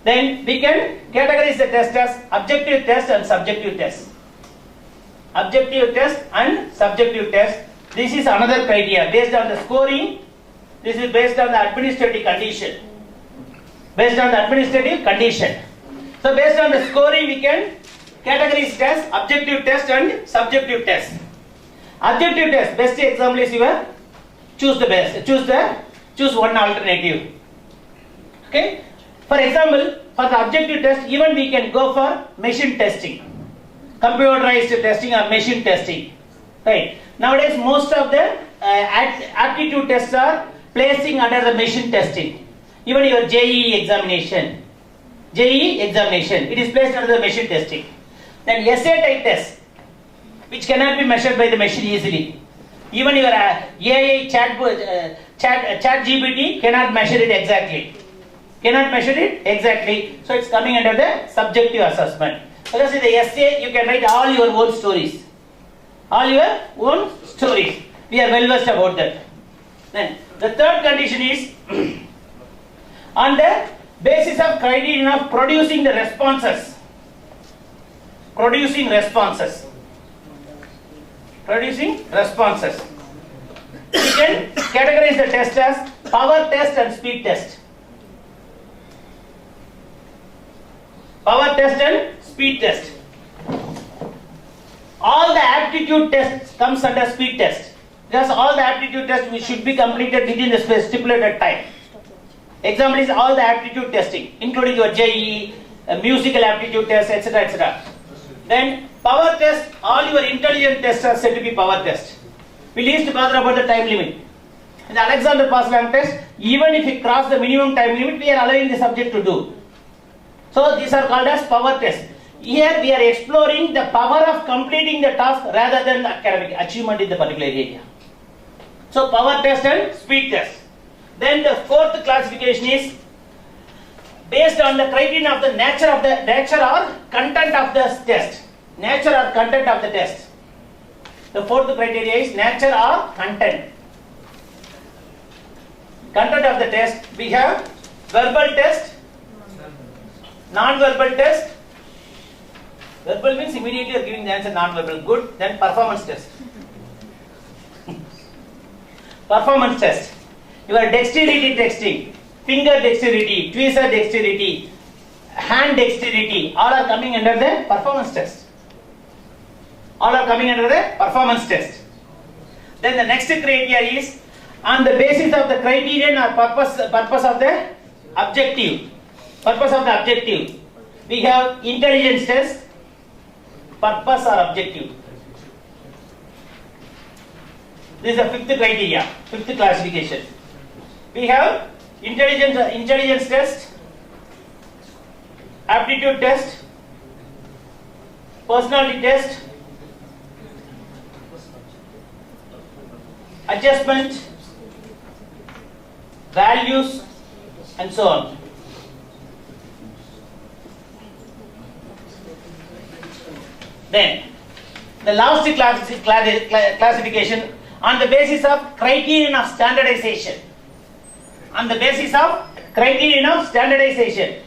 then we can categorize the test as objective test and subjective test. Objective test and subjective test. This is another criteria based on the scoring. This is based on the administrative condition. Based on the administrative condition. So based on the scoring, we can categorize test, objective test and subjective test. Objective test, best example is your choose the best. Choose one alternative. Okay. For example, for the objective test, even we can go for machine testing, computerized testing or machine testing. Right. Nowadays, most of the aptitude tests are placing under the machine testing. Even your JEE examination, it is placed under the machine testing. Then essay type test, which cannot be measured by the machine easily. Even your AI Chat GPT cannot measure it exactly. Cannot measure it exactly. So it's coming under the subjective assessment. Because in the essay you can write all your own stories. All your own stories. We are well versed about that. Then the third condition is on the basis of criterion of producing the responses. Producing responses. Producing responses. We can categorize the test as power test and speed test. Power test and speed test. All the aptitude tests comes under speed test. Because all the aptitude tests should be completed within the stipulated time. Example is all the aptitude testing, including your JEE, musical aptitude test, etc., etc. Then power test, all your intelligent tests are said to be power test. We least bother about the time limit. In the Alexander Pass-Lang test, even if you cross the minimum time limit, we are allowing the subject to do. So these are called as power tests. Here we are exploring the power of completing the task rather than the academic achievement in the particular area. So power test and speed test. Then the fourth classification is based on the criterion of the nature or content of the test. Nature or content of the test. The fourth criteria is nature or content. Content of the test, we have verbal test, non-verbal test. Verbal means immediately you are giving the answer, non-verbal, good. Then performance test. Performance test. Your dexterity testing, finger dexterity, tweezer dexterity, hand dexterity, all are coming under the performance test. All are coming under the performance test. Then the next criteria is on the basis of the criterion or purpose of the objective. Purpose of the objective. We have intelligence test, purpose or objective. This is the fifth criteria, fifth classification. We have intelligence test, aptitude test, personality test, adjustment, values, and so on. Then the last classification on the basis of criterion of standardization. On the basis of criterion of standardization.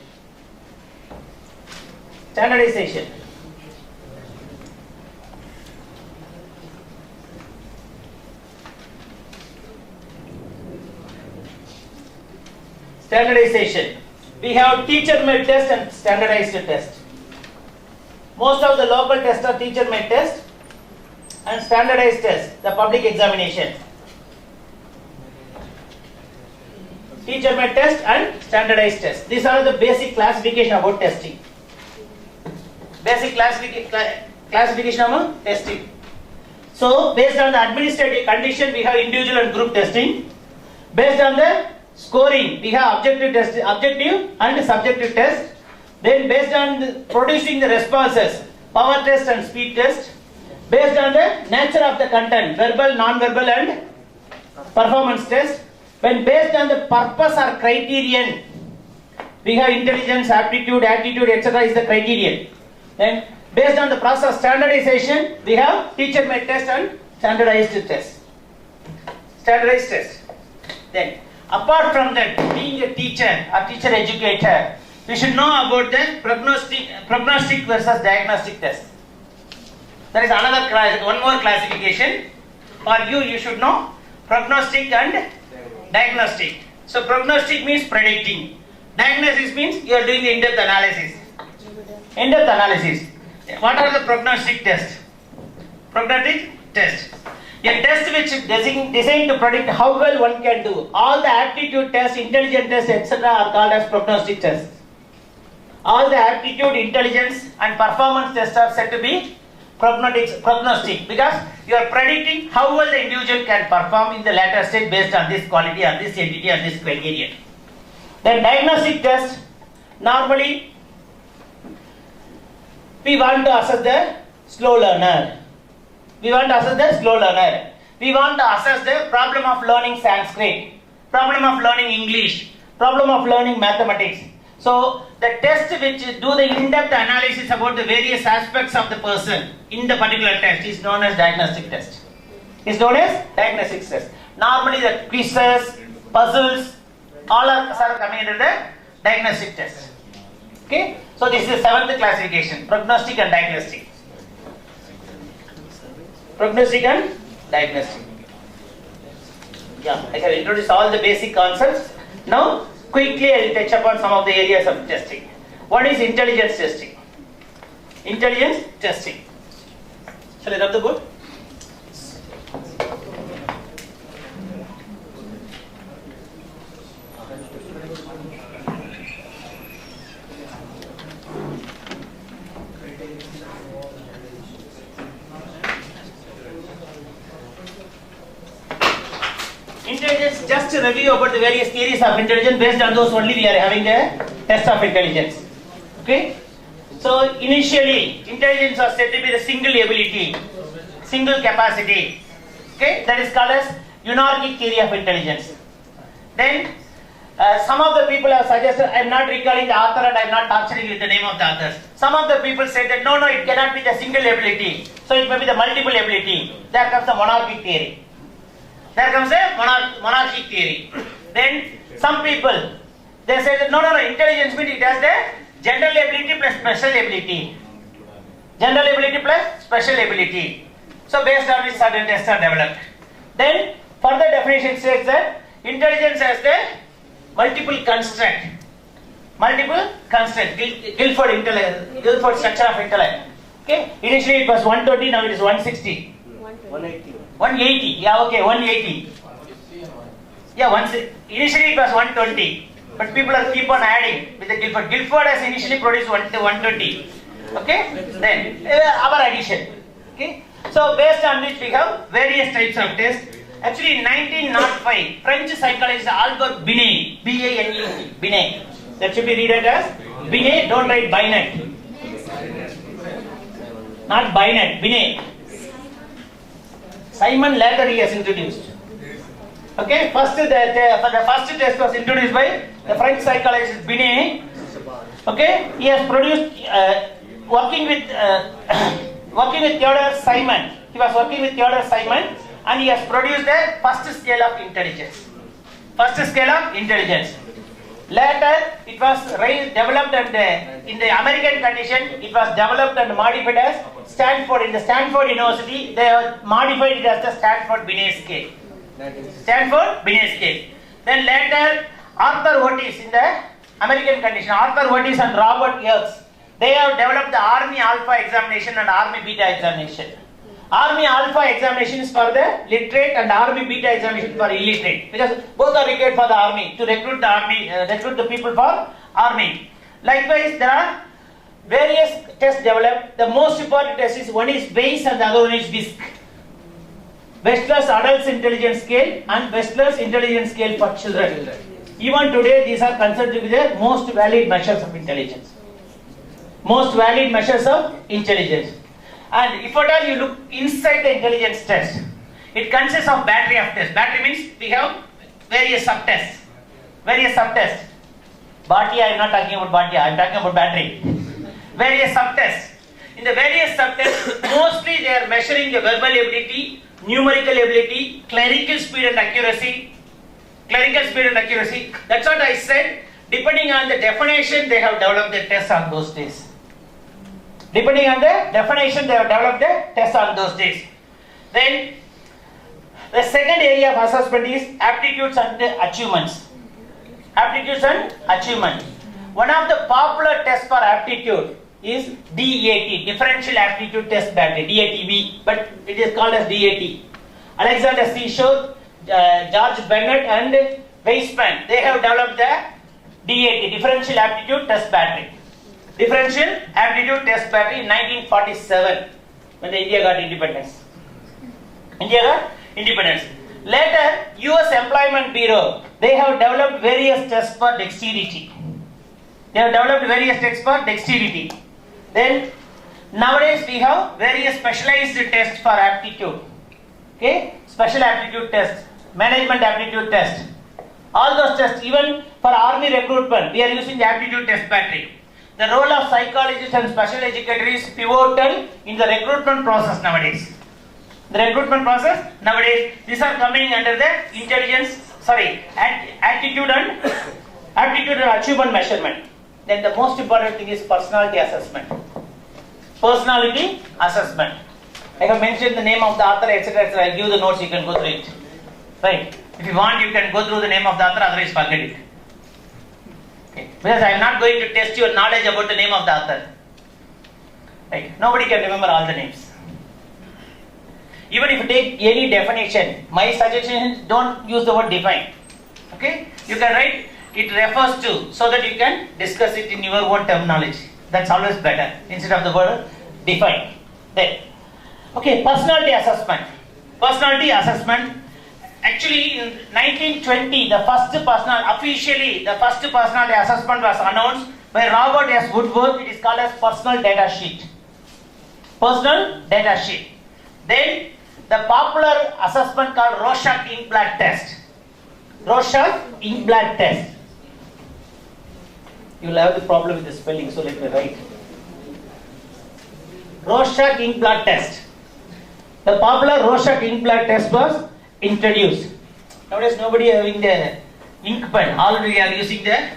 Standardization. Standardization. We have teacher-made test and standardized test. Most of the local tests are teacher-made test and standardized test, the public examination. Teacher-made test and standardized test. These are the basic classification about testing. Basic classification about testing. So, based on the administrative condition, we have individual and group testing. Based on the scoring, we have objective and subjective test. Then based on producing the responses, power test and speed test. Based on the nature of the content, verbal, non-verbal and performance test. When based on the purpose or criterion, we have intelligence, aptitude, attitude, etc. is the criterion. Then based on the process of standardization, we have teacher-made test and standardized test. Standardized test. Then apart from that, being a teacher or teacher educator, we should know about the prognostic versus diagnostic test. There is another class, one more classification. For you should know prognostic and diagnostic. So prognostic means predicting. Diagnosis means you are doing the in-depth analysis. In-depth analysis. What are the prognostic tests? Prognostic test. A test which is designed to predict how well one can do. All the aptitude tests, intelligence tests, etc. are called as prognostic tests. All the aptitude, intelligence and performance tests are said to be prognostic because you are predicting how well the individual can perform in the later stage based on this quality, on this entity, on this criterion. Then diagnostic test, normally we want to assess the slow learner. We want to assess the problem of learning Sanskrit. problem of learning English, problem of learning mathematics. So the test which do the in-depth analysis about the various aspects of the person in the particular test is known as diagnostic test. Is known as diagnostic test. Normally the quizzes, puzzles, all are coming under the diagnostic test. Okay, so this is the 7th classification, prognostic and diagnostic. Prognostic and diagnostic. Yeah, I have introduced all the basic concepts. Now, quickly I will touch upon some of the areas of testing. One is intelligence testing. Intelligence testing. Shall I rub the board? Intelligence, just a review about the various theories of intelligence. Based on those only we are having a test of intelligence. Okay. So initially intelligence was said to be the single ability, single capacity. Okay, that is called as unarchic theory of intelligence. Then some of the people have suggested, I am not recalling the author and I am not torturing with the name of the authors. Some of the people said that no, it cannot be the single ability. So it may be the multiple ability. There comes the monarchic theory. There comes a monarchic theory. Then some people, they say that no, intelligence means it has the general ability plus special ability. General ability plus special ability. So based on this certain tests are developed. Then further definition says that intelligence has the multiple construct. Multiple construct. Guilford structure of intellect. Okay. Initially it was 120, now it is 160. 180. Yeah, okay, 180. Yeah, initially it was 120, but people are keep on adding with the Guilford. Guilford has initially produced 120. Okay, then our addition. Okay, so based on which we have various types of tests. Actually, in 1905, French psychologist Albert Binet, B-A-N-E-T, Binet. That should be read as Binet. Don't write Binet. Not Binet. Binet. Simon later he has introduced. Okay, the first test was introduced by the French psychologist Binet. Okay, he has produced working with Theodore Simon. He was working with Theodore Simon, and he has produced the first scale of intelligence. First scale of intelligence. Later, it was developed and in the American condition, it was developed and modified as Stanford. In the Stanford University, they have modified it as the Stanford Binet scale. Stanford Binet scale. Then later, Arthur Otis in the American condition, Arthur Otis and Robert Yerkes, they have developed the Army Alpha examination and Army Beta examination. Army Alpha examination is for the literate and Army Beta examination for illiterate, because both are required for the army to recruit the army, recruit the people for army. Likewise, there are various tests developed. The most important test is one is Weiss and the other one is WISC. Wechsler's Adult Intelligence Scale and Wechsler's Intelligence Scale for children. Even today, these are considered to be the most valid measures of intelligence. Most valid measures of intelligence. And if at all you look inside the intelligence test, it consists of battery of tests. Battery means we have various subtests. Various subtests. Bhatia, I am not talking about Bhatia, I am talking about battery. Various subtests. In the various subtests, mostly they are measuring the verbal ability, numerical ability, clerical speed and accuracy. Clerical speed and accuracy. That's what I said. Depending on the definition, they have developed the tests on those days. Depending on the definition, they have developed the tests on those days. Then, the second area of assessment is aptitudes and achievements. Aptitudes and achievement. One of the popular tests for aptitude is DAT, Differential Aptitude Test Battery, DATB, but it is called as DAT. Alexander Seashore, George Bennett and Weissman, they have developed the DAT, Differential Aptitude Test Battery. Differential Aptitude Test Battery in 1947, when the India got independence. India got independence. Later, US Employment Bureau, they have developed various tests for dexterity. They have developed various tests for dexterity. Then, nowadays we have various specialized tests for aptitude. Okay, special aptitude test, management aptitude test. All those tests, even for army recruitment, we are using the aptitude test battery. The role of psychologists and special educators is pivotal in the recruitment process nowadays. The recruitment process nowadays, these are coming under the aptitude and achievement measurement. Then the most important thing is personality assessment. Personality assessment. I have mentioned the name of the author, etc. etc. I'll give the notes, you can go through it. Right? If you want, you can go through the name of the author, otherwise forget it. Okay. Because I am not going to test your knowledge about the name of the author. Right? Nobody can remember all the names. Even if you take any definition, my suggestion is don't use the word define. Okay? You can write it refers to, so that you can discuss it in your own terminology. That's always better instead of the word define. Then, okay, personality assessment. Personality assessment. Actually, in 1920, officially the first personality assessment was announced by Robert S. Woodworth. It is called as personal data sheet. Personal data sheet. Then the popular assessment called Rorschach ink blot test. Rorschach ink blot test. You will have the problem with the spelling, so let me write. Rorschach ink blot test. The popular Rorschach ink blot test was introduced. Nowadays nobody having the ink pen. All we are using the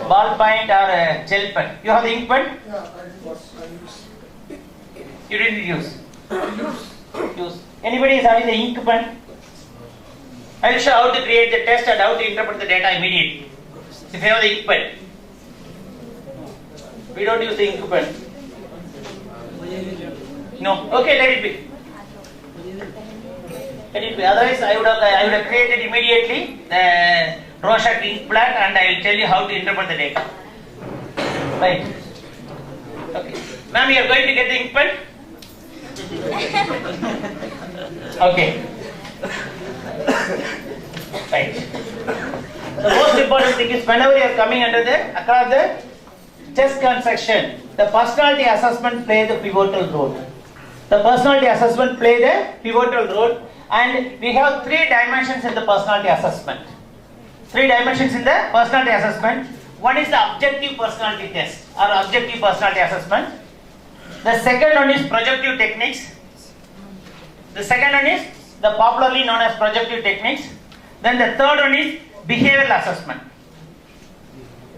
ball point or gel pen. You have the ink pen? Yeah, I use. You didn't use. Use. Anybody is having the ink pen? I will show how to create the test and how to interpret the data immediately. If you have the ink pen. We don't use the ink pen. No. Okay, let it be. Let it be. Otherwise, I would have created immediately the Rorschach ink blot, and I will tell you how to interpret the data. Right. Okay. Ma'am, you are going to get the ink pen? Okay. Right. The most important thing is whenever you are coming across the test construction, the personality assessment plays the pivotal role. The personality assessment plays the pivotal role, and we have 3 dimensions in the personality assessment. 3 dimensions in the personality assessment. One is the objective personality test or objective personality assessment. The second one is projective techniques. The second one is the popularly known as projective techniques. Then the third one is behavioral assessment.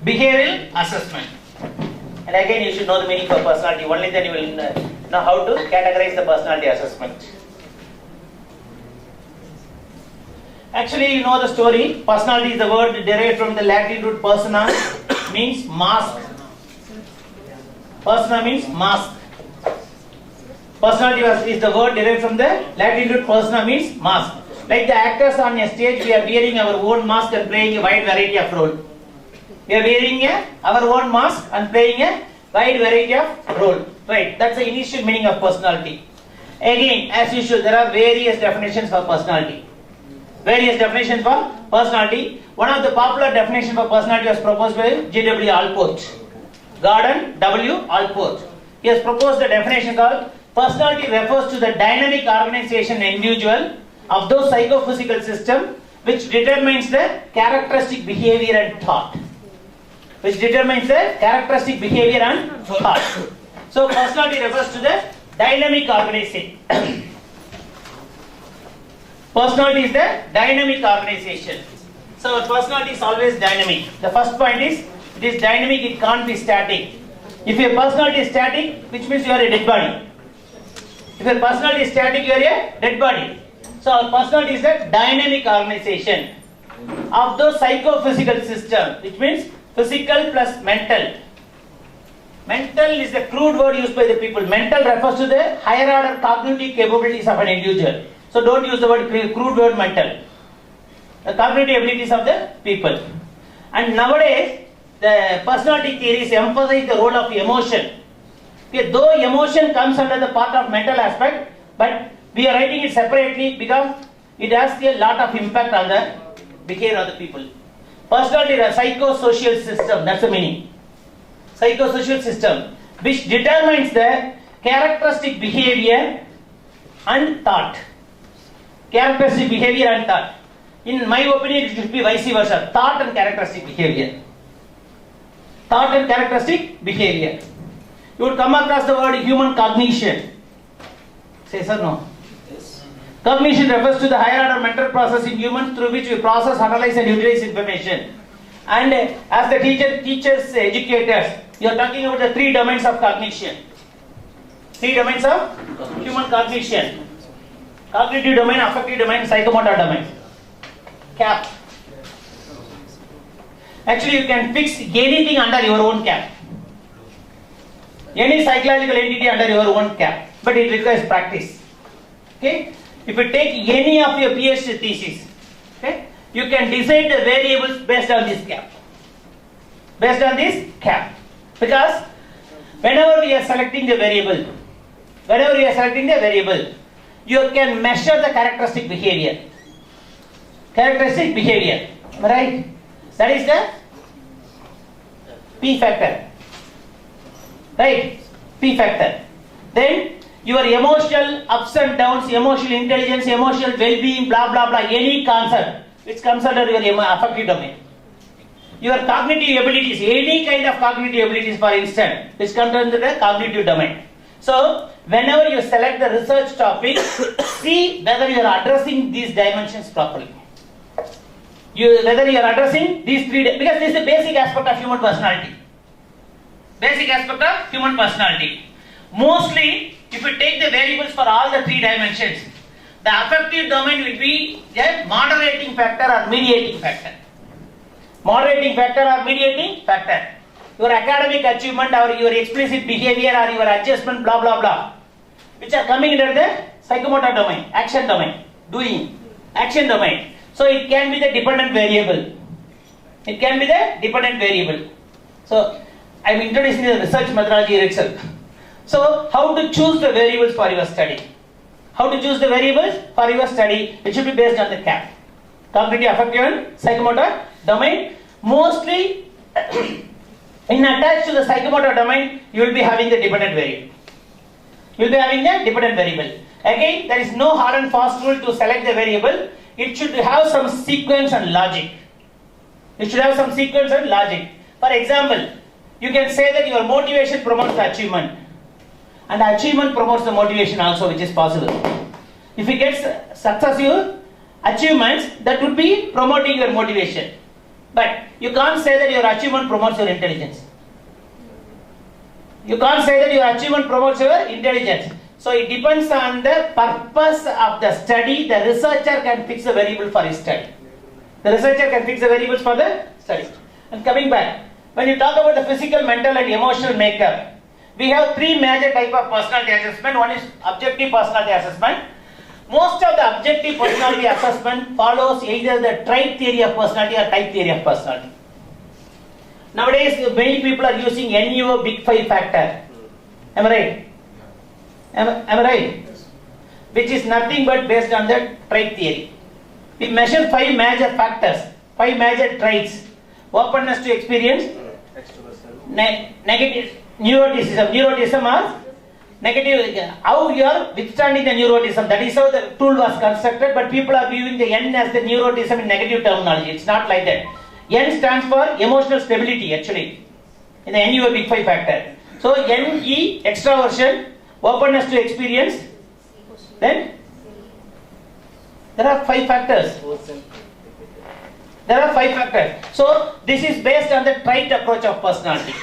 Behavioral assessment. And again, you should know the meaning of personality. Only then you will know how to categorize the personality assessment. Actually, you know the story. Personality is the word derived from the Latin root persona, means mask. Persona means mask. Personality is the word derived from the Latin root persona, means mask. Like the actors on a stage, we are wearing our own mask and playing a wide variety of roles. We are wearing our own mask and playing a wide variety of roles. Right, that's the initial meaning of personality. Again, as usual, there are various definitions for personality. Various definitions for personality. One of the popular definitions for personality was proposed by G.W. Allport. Gordon W. Allport. He has proposed a definition called personality refers to the dynamic organization individual of those psychophysical system which determines the characteristic behavior and thought. Which determines the characteristic behavior and thought. So personality refers to the dynamic organization. Personality is the dynamic organization. So personality is always dynamic. The first point is, it is dynamic, it can't be static. If your personality is static, which means you are a dead body. If your personality is static, you are a dead body. So our personality is a dynamic organization of those psychophysical system, which means physical plus mental. Mental is the crude word used by the people. Mental refers to the higher order cognitive capabilities of an individual. So don't use the word crude word mental. The cognitive abilities of the people. And nowadays, the personality theories emphasize the role of emotion. Okay, though emotion comes under the part of mental aspect, but we are writing it separately because it has a lot of impact on the behavior of the people. Personality is a psychosocial system, that's the meaning. Psychosocial system, which determines the characteristic behavior and thought. Characteristic behavior and thought. In my opinion, it should be vice versa. Thought and characteristic behavior. Thought and characteristic behavior. You would come across the word human cognition. Say sir, no? Yes. Cognition refers to the higher order mental process in humans through which we process, analyze and utilize information. And as the teachers, educators, you are talking about the 3 domains of cognition. 3 domains of human cognition. Cognitive domain, affective domain, psychomotor domain. Cap. Actually, you can fix anything under your own cap. Any psychological entity under your own cap. But it requires practice. Okay? If you take any of your PhD thesis, okay, you can decide the variables based on this cap. Based on this cap. Because whenever we are selecting the variable, you can measure the characteristic behavior. Characteristic behavior. Right? That is the P factor. Right? P factor. Then your emotional ups and downs, emotional intelligence, emotional well-being, blah blah blah, any concept which comes under your affective domain. Your cognitive abilities, any kind of cognitive abilities, for instance, which comes under the cognitive domain. So, whenever you select the research topic, see whether you are addressing these dimensions properly. Whether you are addressing these 3, because this is the basic aspect of human personality. Basic aspect of human personality. Mostly, if you take the variables for all the 3 dimensions, the affective domain will be a moderating factor or mediating factor. Moderating factor or mediating factor. Your academic achievement or your explicit behavior or your adjustment, blah blah blah, which are coming under the psychomotor domain, action domain, doing, action domain. So it can be the dependent variable. It can be the dependent variable. So I am introducing the research methodology here itself. So how to choose the variables for your study? How to choose the variables for your study? It should be based on the CAP. Cognitive, affective and psychomotor domain. Mostly in attached to the psychomotor domain, you will be having the dependent variable. You will be having the dependent variable. Again, there is no hard and fast rule to select the variable. It should have some sequence and logic. It should have some sequence and logic. For example, you can say that your motivation promotes the achievement. And achievement promotes the motivation also, which is possible. If you get successive achievements, that would be promoting your motivation. But you can't say that your achievement promotes your intelligence. You can't say that your achievement promotes your intelligence. So it depends on the purpose of the study. The researcher can fix a variable for his study. The researcher can fix the variables for the study. And coming back, when you talk about the physical, mental and emotional makeup, we have 3 major types of personality assessment. One is objective personality assessment. Most of the objective personality assessment follows either the trait theory of personality or type theory of personality. Nowadays, many people are using NEO Big 5 factor. Am I right? Am I right? Which is nothing but based on the trait theory. We measure 5 major factors, 5 major traits. Openness to experience, negative neuroticism or negative, how you are withstanding the neuroticism. That is how the tool was constructed, but people are viewing the N as the neuroticism in negative terminology. It's not like that. N stands for emotional stability actually in the NEO Big 5 factor. So NE, extraversion, openness to experience, then there are 5 factors. There are 5 factors. So this is based on the trait approach of personality.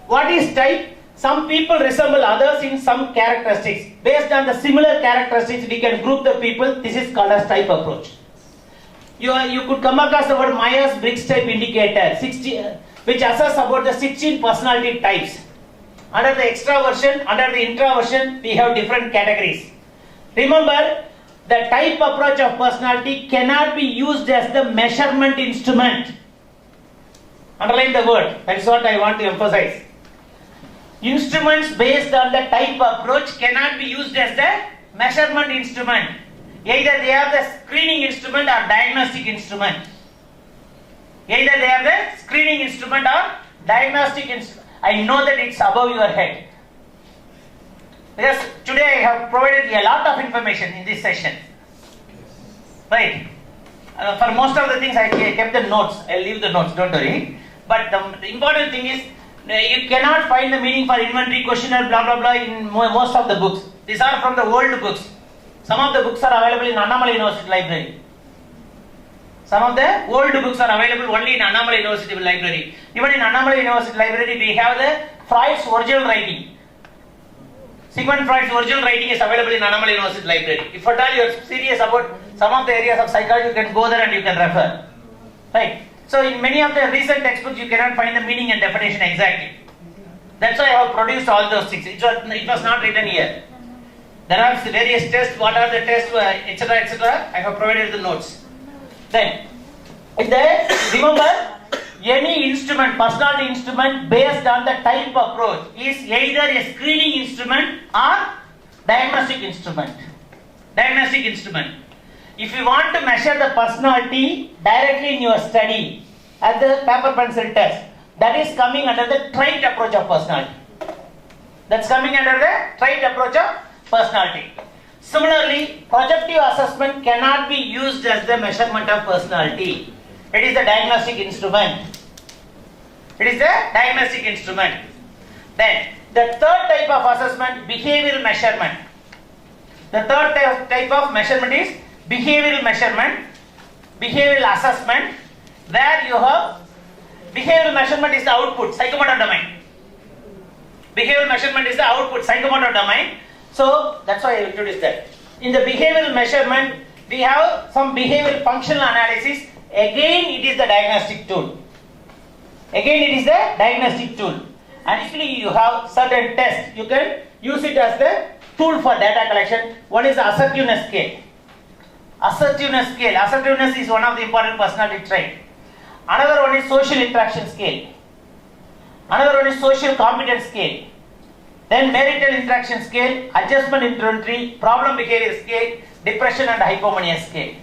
What is type? Some people resemble others in some characteristics. Based on the similar characteristics, we can group the people. This is called as type approach. You could come across the word Myers-Briggs type indicator, which assesses about the 16 personality types. Under the extraversion, under the introversion, we have different categories. Remember, the type approach of personality cannot be used as the measurement instrument. Underline the word. That is what I want to emphasize. Instruments based on the type approach cannot be used as the measurement instrument. Either they are the screening instrument or diagnostic instrument. Either they are the screening instrument or diagnostic instrument. I know that it's above your head. Because today I have provided a lot of information in this session. Right? For most of the things I kept the notes. I'll leave the notes, don't worry. But the important thing is, you cannot find the meaning for inventory, questionnaire, blah blah blah in most of the books. These are from the old books. Some of the books are available in Annamalai University Library. Some of the old books are available only in Annamalai University Library. Even in Annamalai University Library, we have the Freud's original writing. Sigmund Freud's original writing is available in Annamalai University Library. If at all you are serious about some of the areas of psychology, you can go there and you can refer. Right? So in many of the recent textbooks, you cannot find the meaning and definition exactly. That's why I have produced all those things. It was not written here. There are various tests. What are the tests, etc., etc. I have provided the notes. Then, remember, any instrument, personality instrument based on the type approach is either a screening instrument or diagnostic instrument. Diagnostic instrument. If you want to measure the personality directly in your study at the paper pencil test, that is coming under the trait approach of personality. That's coming under the trait approach of personality. Similarly, projective assessment cannot be used as the measurement of personality. It is the diagnostic instrument. It is the diagnostic instrument. Then, the third type of assessment, behavioral measurement. The third type of measurement is behavioral measurement, behavioral assessment, where you have behavioral measurement is the output, psychomotor domain. Behavioral measurement is the output, psychomotor domain. So that's why I introduced that. In the behavioral measurement, we have some behavioral functional analysis. Again, it is the diagnostic tool. Again, it is the diagnostic tool. And actually, you have certain tests. You can use it as the tool for data collection. One is the assertiveness scale. Assertiveness scale. Assertiveness is one of the important personality traits. Another one is social interaction scale. Another one is social competence scale. Then marital interaction scale, adjustment inventory, problem behavior scale, depression and hypomania scale.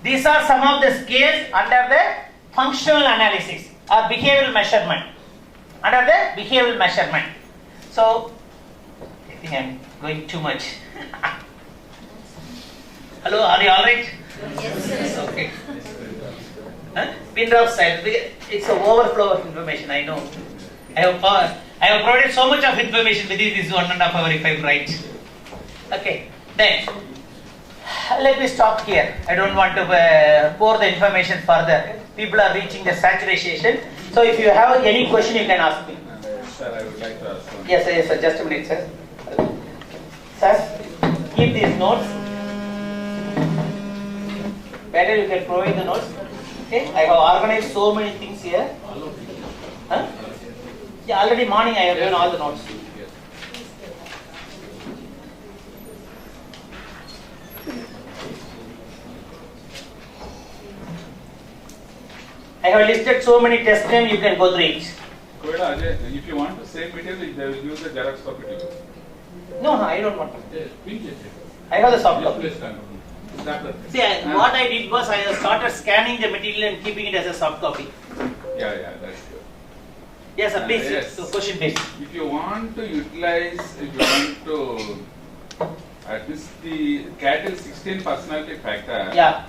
These are some of the scales under the functional analysis or behavioral measurement. Under the behavioral measurement. So, I think I am going too much. Hello, are you alright? Yes. Okay. Pin drop style. It's an overflow of information, I know. I have provided so much of information within this 1.5 hours if I'm right. Okay, then let me stop here. I don't want to pour the information further. People are reaching the saturation. So if you have any question, you can ask me. Sir, I would like to ask one. Yes, sir. Just a minute, sir. Sir, keep these notes. Better you can provide the notes. Okay, I have organized so many things here. Huh? Yeah, already morning I have given all the notes. I have listed so many test names, you can go through it. If you want to save material, they will use the Xerox copy to you. No, I don't want to. Yes, I have the soft copy. See, what I did was I started scanning the material and keeping it as a soft copy. Yeah, that's good. Yes, sir, please. Yes. So question please. If you want to utilize, if you want to at least the cattle 16 personality factor, Yeah.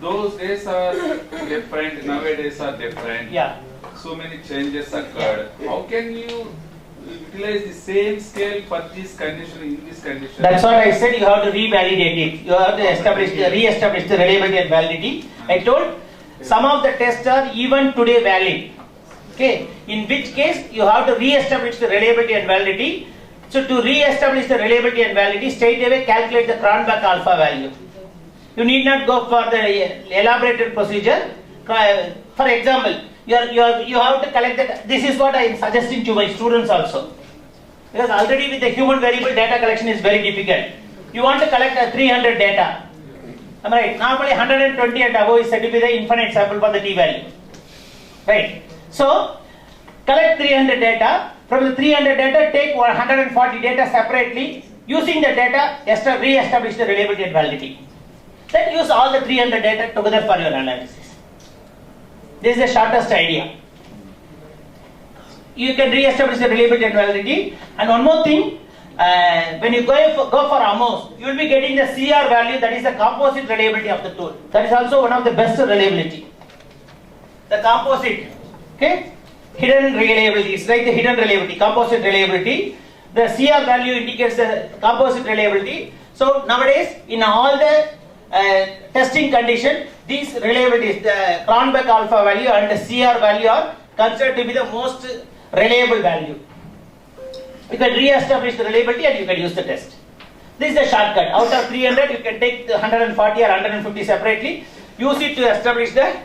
those days are different, nowadays are different. Yeah. So many changes occurred. How can you utilize the same scale for this condition in this condition? That's what I said. You have to revalidate it. You have to re-establish the reliability and validity. I told some of the tests are even today valid. Okay. In which case you have to re-establish the reliability and validity. So to re-establish the reliability and validity, straight away calculate the Cronbach alpha value. You need not go for the elaborated procedure. For example, you have to collect that. This is what I am suggesting to my students also. Because already with the human variable data collection is very difficult. You want to collect 300 data. Am I right? Normally 120 and above is said to be the infinite sample for the t-value. Right. So, collect 300 data. From the 300 data, take 140 data separately. Using the data, re-establish the reliability and validity. Then use all the 300 data together for your analysis. This is the shortest idea. You can re-establish the reliability and validity. And one more thing, when you go for Amos, you will be getting the CR value, that is the composite reliability of the tool. That is also one of the best reliability. The composite, okay, hidden reliability, it's like the hidden reliability, composite reliability. The CR value indicates the composite reliability. So nowadays, in all the testing condition, these reliabilities, the Cronbach alpha value and the CR value are considered to be the most reliable value. You can re-establish the reliability and you can use the test. This is the shortcut. Out of 300, you can take the 140 or 150 separately. Use it to establish the.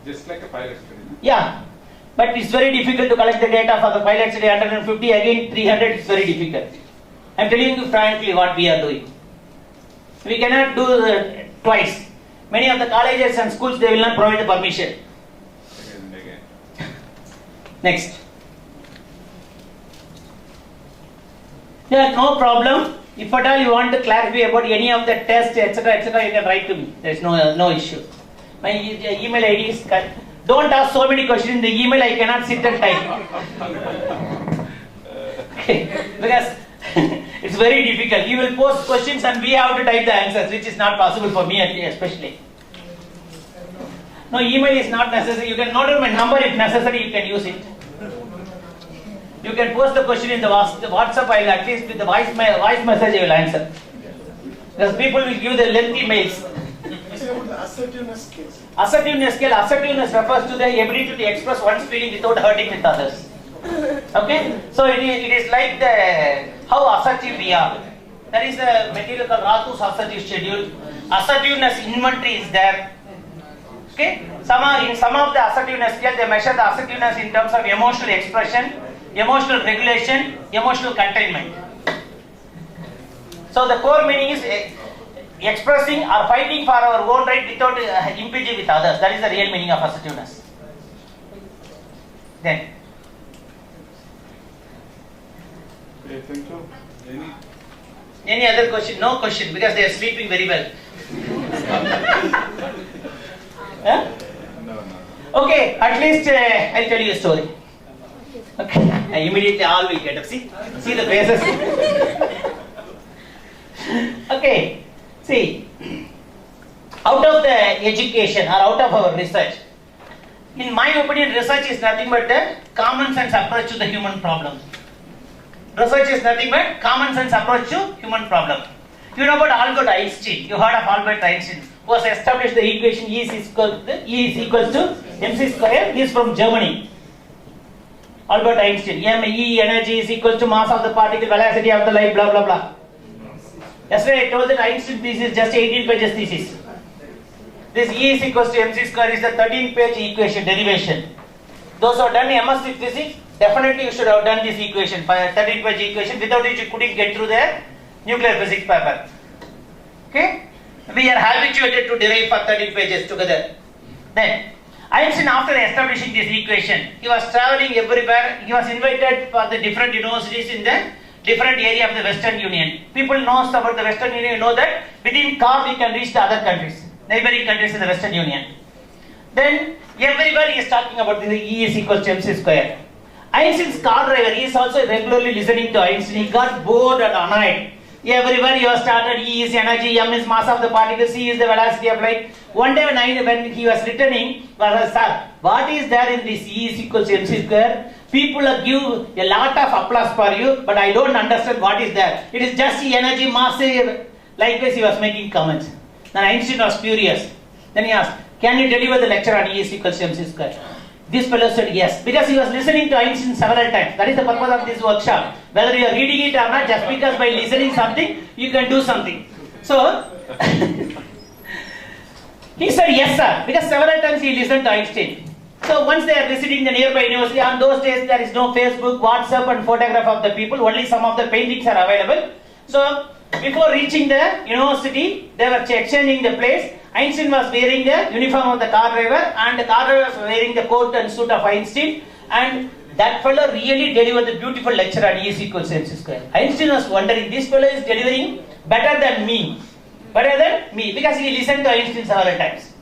Just like a pilot study. Yeah, but it's very difficult to collect the data for the pilot study 150. Again, 300 is very difficult. I'm telling you frankly what we are doing. We cannot do twice. Many of the colleges and schools, they will not provide the permission. Again and again. Next. Yeah, no problem. If at all you want to clarify about any of the tests, etc., you can write to me. There is no issue. My email ID is. Don't ask so many questions in the email. I cannot sit and type. Okay, because it's very difficult. You will post questions and we have to type the answers, which is not possible for me especially. No, email is not necessary. You can note down my number if necessary. You can use it. You can post the question in the WhatsApp. I will at least with the voice message I will answer. Because people will give the lengthy mails. Say about the assertiveness skills. Assertiveness skill. Assertiveness refers to the ability to express one's feeling without hurting with others. Okay? So it is like how assertive we are. There is a material called Ratu's assertive schedule. Assertiveness inventory is there. Okay? In some of the assertiveness skills, they measure the assertiveness in terms of emotional expression, emotional regulation, emotional containment. So the core meaning is expressing or fighting for our own right without impinging with others. That is the real meaning of assertiveness. Then. Okay, thank you. Any other question? No question because they are sleeping very well. Huh? No. Okay, at least I'll tell you a story. Okay, immediately all will get up. See the faces. Okay, see, out of the education or out of our research, in my opinion, research is nothing but the common sense approach to the human problem. Research is nothing but common sense approach to human problem. You know about Albert Einstein. You heard of Albert Einstein, who has established the equation E is equals to mc square. He is from Germany. Albert Einstein. E energy is equal to mass of the particle, velocity of the light, blah blah blah. Yesterday I told that Einstein thesis is just 18 pages thesis. This E is equals to mc square is a 13-page equation derivation. Those who have done MSc physics, definitely you should have done this equation, 13-page equation. Without it you couldn't get through the nuclear physics paper. Okay? We are habituated to derive for 13 pages together. Then Einstein, after establishing this equation, he was traveling everywhere. He was invited for the different universities in the different area of the Western Union. People know about the Western Union, you know that within car we can reach the other countries, neighboring countries in the Western Union. Then everybody is talking about the E is equal to mc square. Einstein's car driver, he is also regularly listening to Einstein. He got bored and annoyed. Everywhere he was started, E is energy, M is mass of the particle, C is the velocity of light. One day when he was returning, sir, what is there in this E is equal to mc square? People give a lot of applause for you, but I don't understand what is there. It is just the energy, mass. Likewise, he was making comments. Then Einstein was furious. Then he asked, can you deliver the lecture on E is equal to mc square? This fellow said yes, because he was listening to Einstein several times. That is the purpose of this workshop. Whether you are reading it or not, just because by listening something, you can do something. So, he said yes sir, because several times he listened to Einstein. So once they are visiting the nearby university, on those days there is no Facebook, WhatsApp and photograph of the people, only some of the paintings are available. So, before reaching the university, they were exchanging the place. Einstein was wearing the uniform of the car driver and the car driver was wearing the coat and suit of Einstein, and that fellow really delivered the beautiful lecture on E is equal to mc square. Einstein was wondering, this fellow is delivering better than me, because he listened to Einstein several times.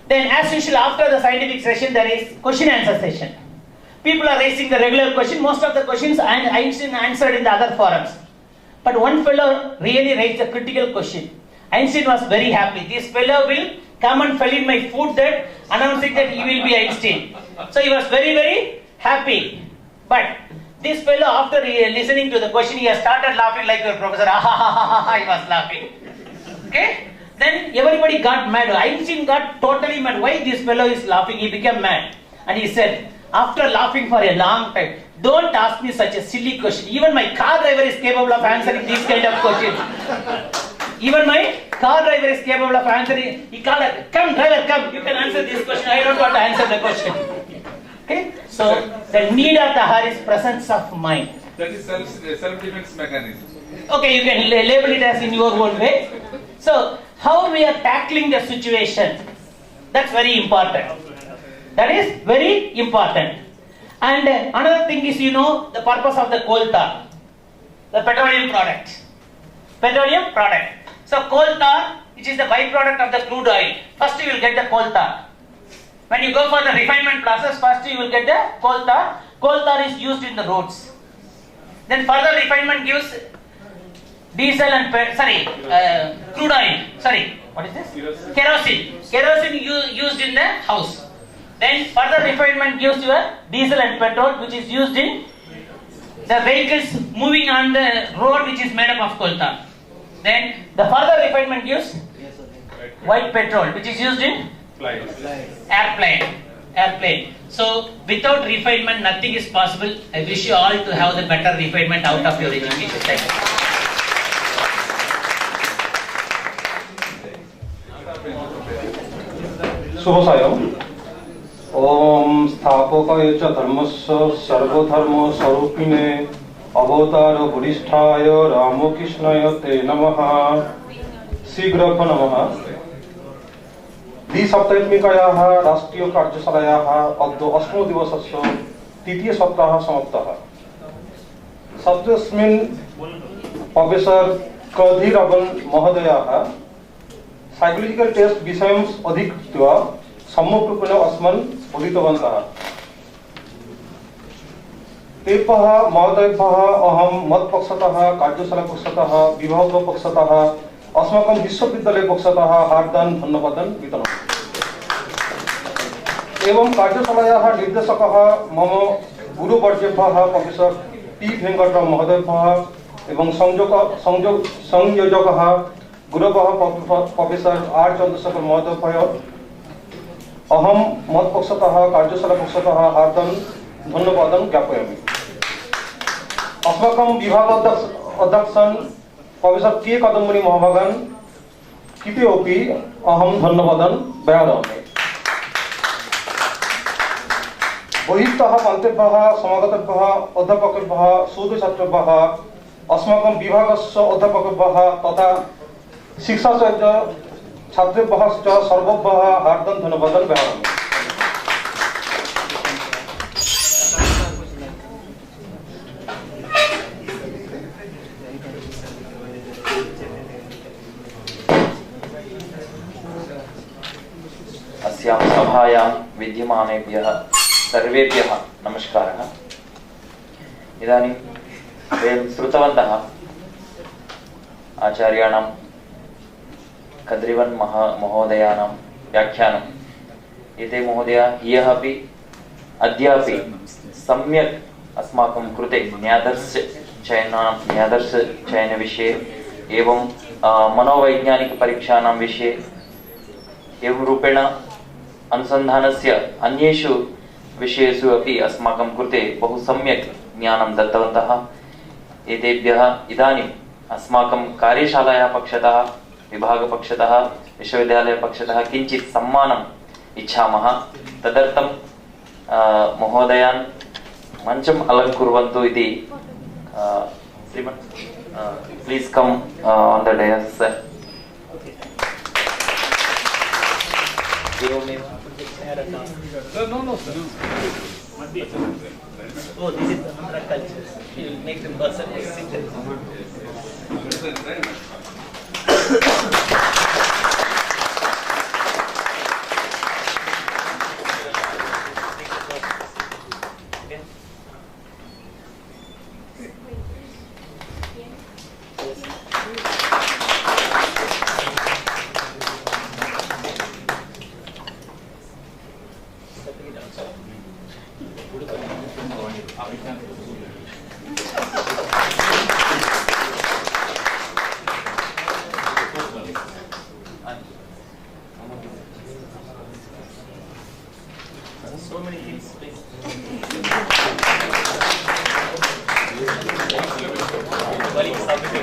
Then as usual, after the scientific session there is question answer session. People are raising the regular question. Most of the questions Einstein answered in the other forums. But one fellow really raised a critical question. Einstein was very happy. This fellow will come and fill in my food that announcing that he will be Einstein. So he was very, very happy. But this fellow, after listening to the question, he has started laughing like your professor. He was laughing. Okay? Then everybody got mad. Einstein got totally mad. Why this fellow is laughing? He became mad. And he said, after laughing for a long time, don't ask me such a silly question. Even my car driver is capable of answering these kind of questions. Even my car driver is capable of answering. He called her, come driver, come. You can answer this question. I don't want to answer the question. Okay? So, the need of the heart is presence of mind. That is self-defense mechanism. Okay, you can label it as in your own way. So, how we are tackling the situation, that's very important. That is very important. And another thing is, the purpose of the coal tar, the petroleum product. Petroleum product. So, coal tar, which is the byproduct of the crude oil, first you will get the coal tar. When you go for the refinement process, first you will get the coal tar. Coal tar is used in the roads. Then further refinement gives diesel and crude oil. Sorry, what is this? Kerosene. Kerosene used in the house. Then further refinement gives you a diesel and petrol, which is used in the vehicles moving on the road, which is made up of coal tar. Then the further refinement gives white petrol, which is used in airplane. So without refinement, nothing is possible. I wish you all to have the better refinement out of your education. Thank you. शुभसायं ओम स्थापकाय च धर्मस्य सर्वधर्म स्वरूपिणे अवतार वरिष्ठाय रामकृष्णाय ते नमः शीघ्रफ नमः द्विसप्ताहिकायाः राष्ट्रीय कार्यशालायाः अद्य 8 दिवसस्य तृतीय सप्ताहः समाप्तः सत्रस्मिन् प्रोफेसर कधीरवन महोदयाः साइकोलॉजिकल टेस्ट विषयम् अधिकृत्य सम्यक्रूपेण अस्मान् बोधितवन्तः। तेभ्यः महोदयेभ्यः अहं मत्पक्षतः कार्यशालापक्षतः विभागपक्षतः अस्माकं विश्वविद्यालयपक्षतः हार्दं धन्यवादं वितरामि। एवं कार्यशालायाः निर्देशकः मम गुरुवर्येभ्यः प्रोफेसर टी वेंकटराव महोदयेभ्यः एवं संयोजकः गुरवः प्रोफेसर आर चंद्रशेखर महोदयेभ्यः अहं मत्पक्षतः कार्यशालापक्षतः हार्दं धन्यवादं ज्ञापयामि। अस्माकं विभागाध्यक्षन् प्रोफेसर के कदम्बनी महोदयान् कृते अपि अहं धन्यवादं व्याहरामि। बहिस्तः पन्थेभ्यः समागतेभ्यः अध्यापकेभ्यः शोधछात्रेभ्यः अस्माकं विभागस्य अध्यापकेभ्यः तथा शिक्षाचार्य छात्रेभ्यः च सर्वेभ्यः हार्दं धन्यवादं व्याहरामि। अस्यां सभायां विद्यमानेभ्यः सर्वेभ्यः नमस्कारः। इदानीं वयं श्रुतवन्तः आचार्याणां कद्रिवन् महोदयानां व्याख्यानम्। एते महोदयाः ह्यः अपि अद्यापि सम्यक् अस्माकं कृते न्यायादर्शचयनविषये एवं मनोवैज्ञानिकपरीक्षाणां विषये एवं रूपेण अनुसन्धानस्य अन्येषु विषयेषु अपि अस्माकं कृते बहु सम्यक् ज्ञानं दत्तवन्तः। एतेभ्यः इदानीम् अस्माकं कार्यशालायाः पक्षतः विभागपक्षतः विश्वविद्यालयपक्षतः किञ्चित् सम्मानम् इच्छामः। तदर्थं महोदयान् मञ्चम् अलङ्कुर्वन्तु इति श्रीमन् please come on the dais sir. No, sir. Oh, this is the Andhra culture. You will make the person sit.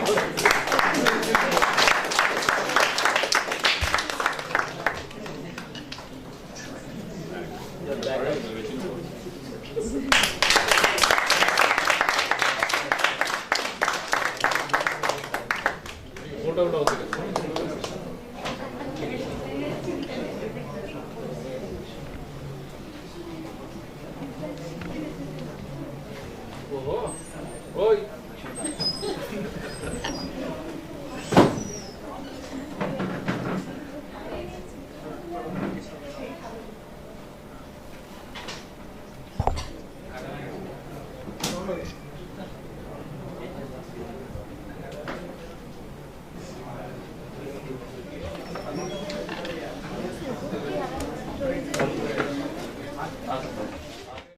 Awesome.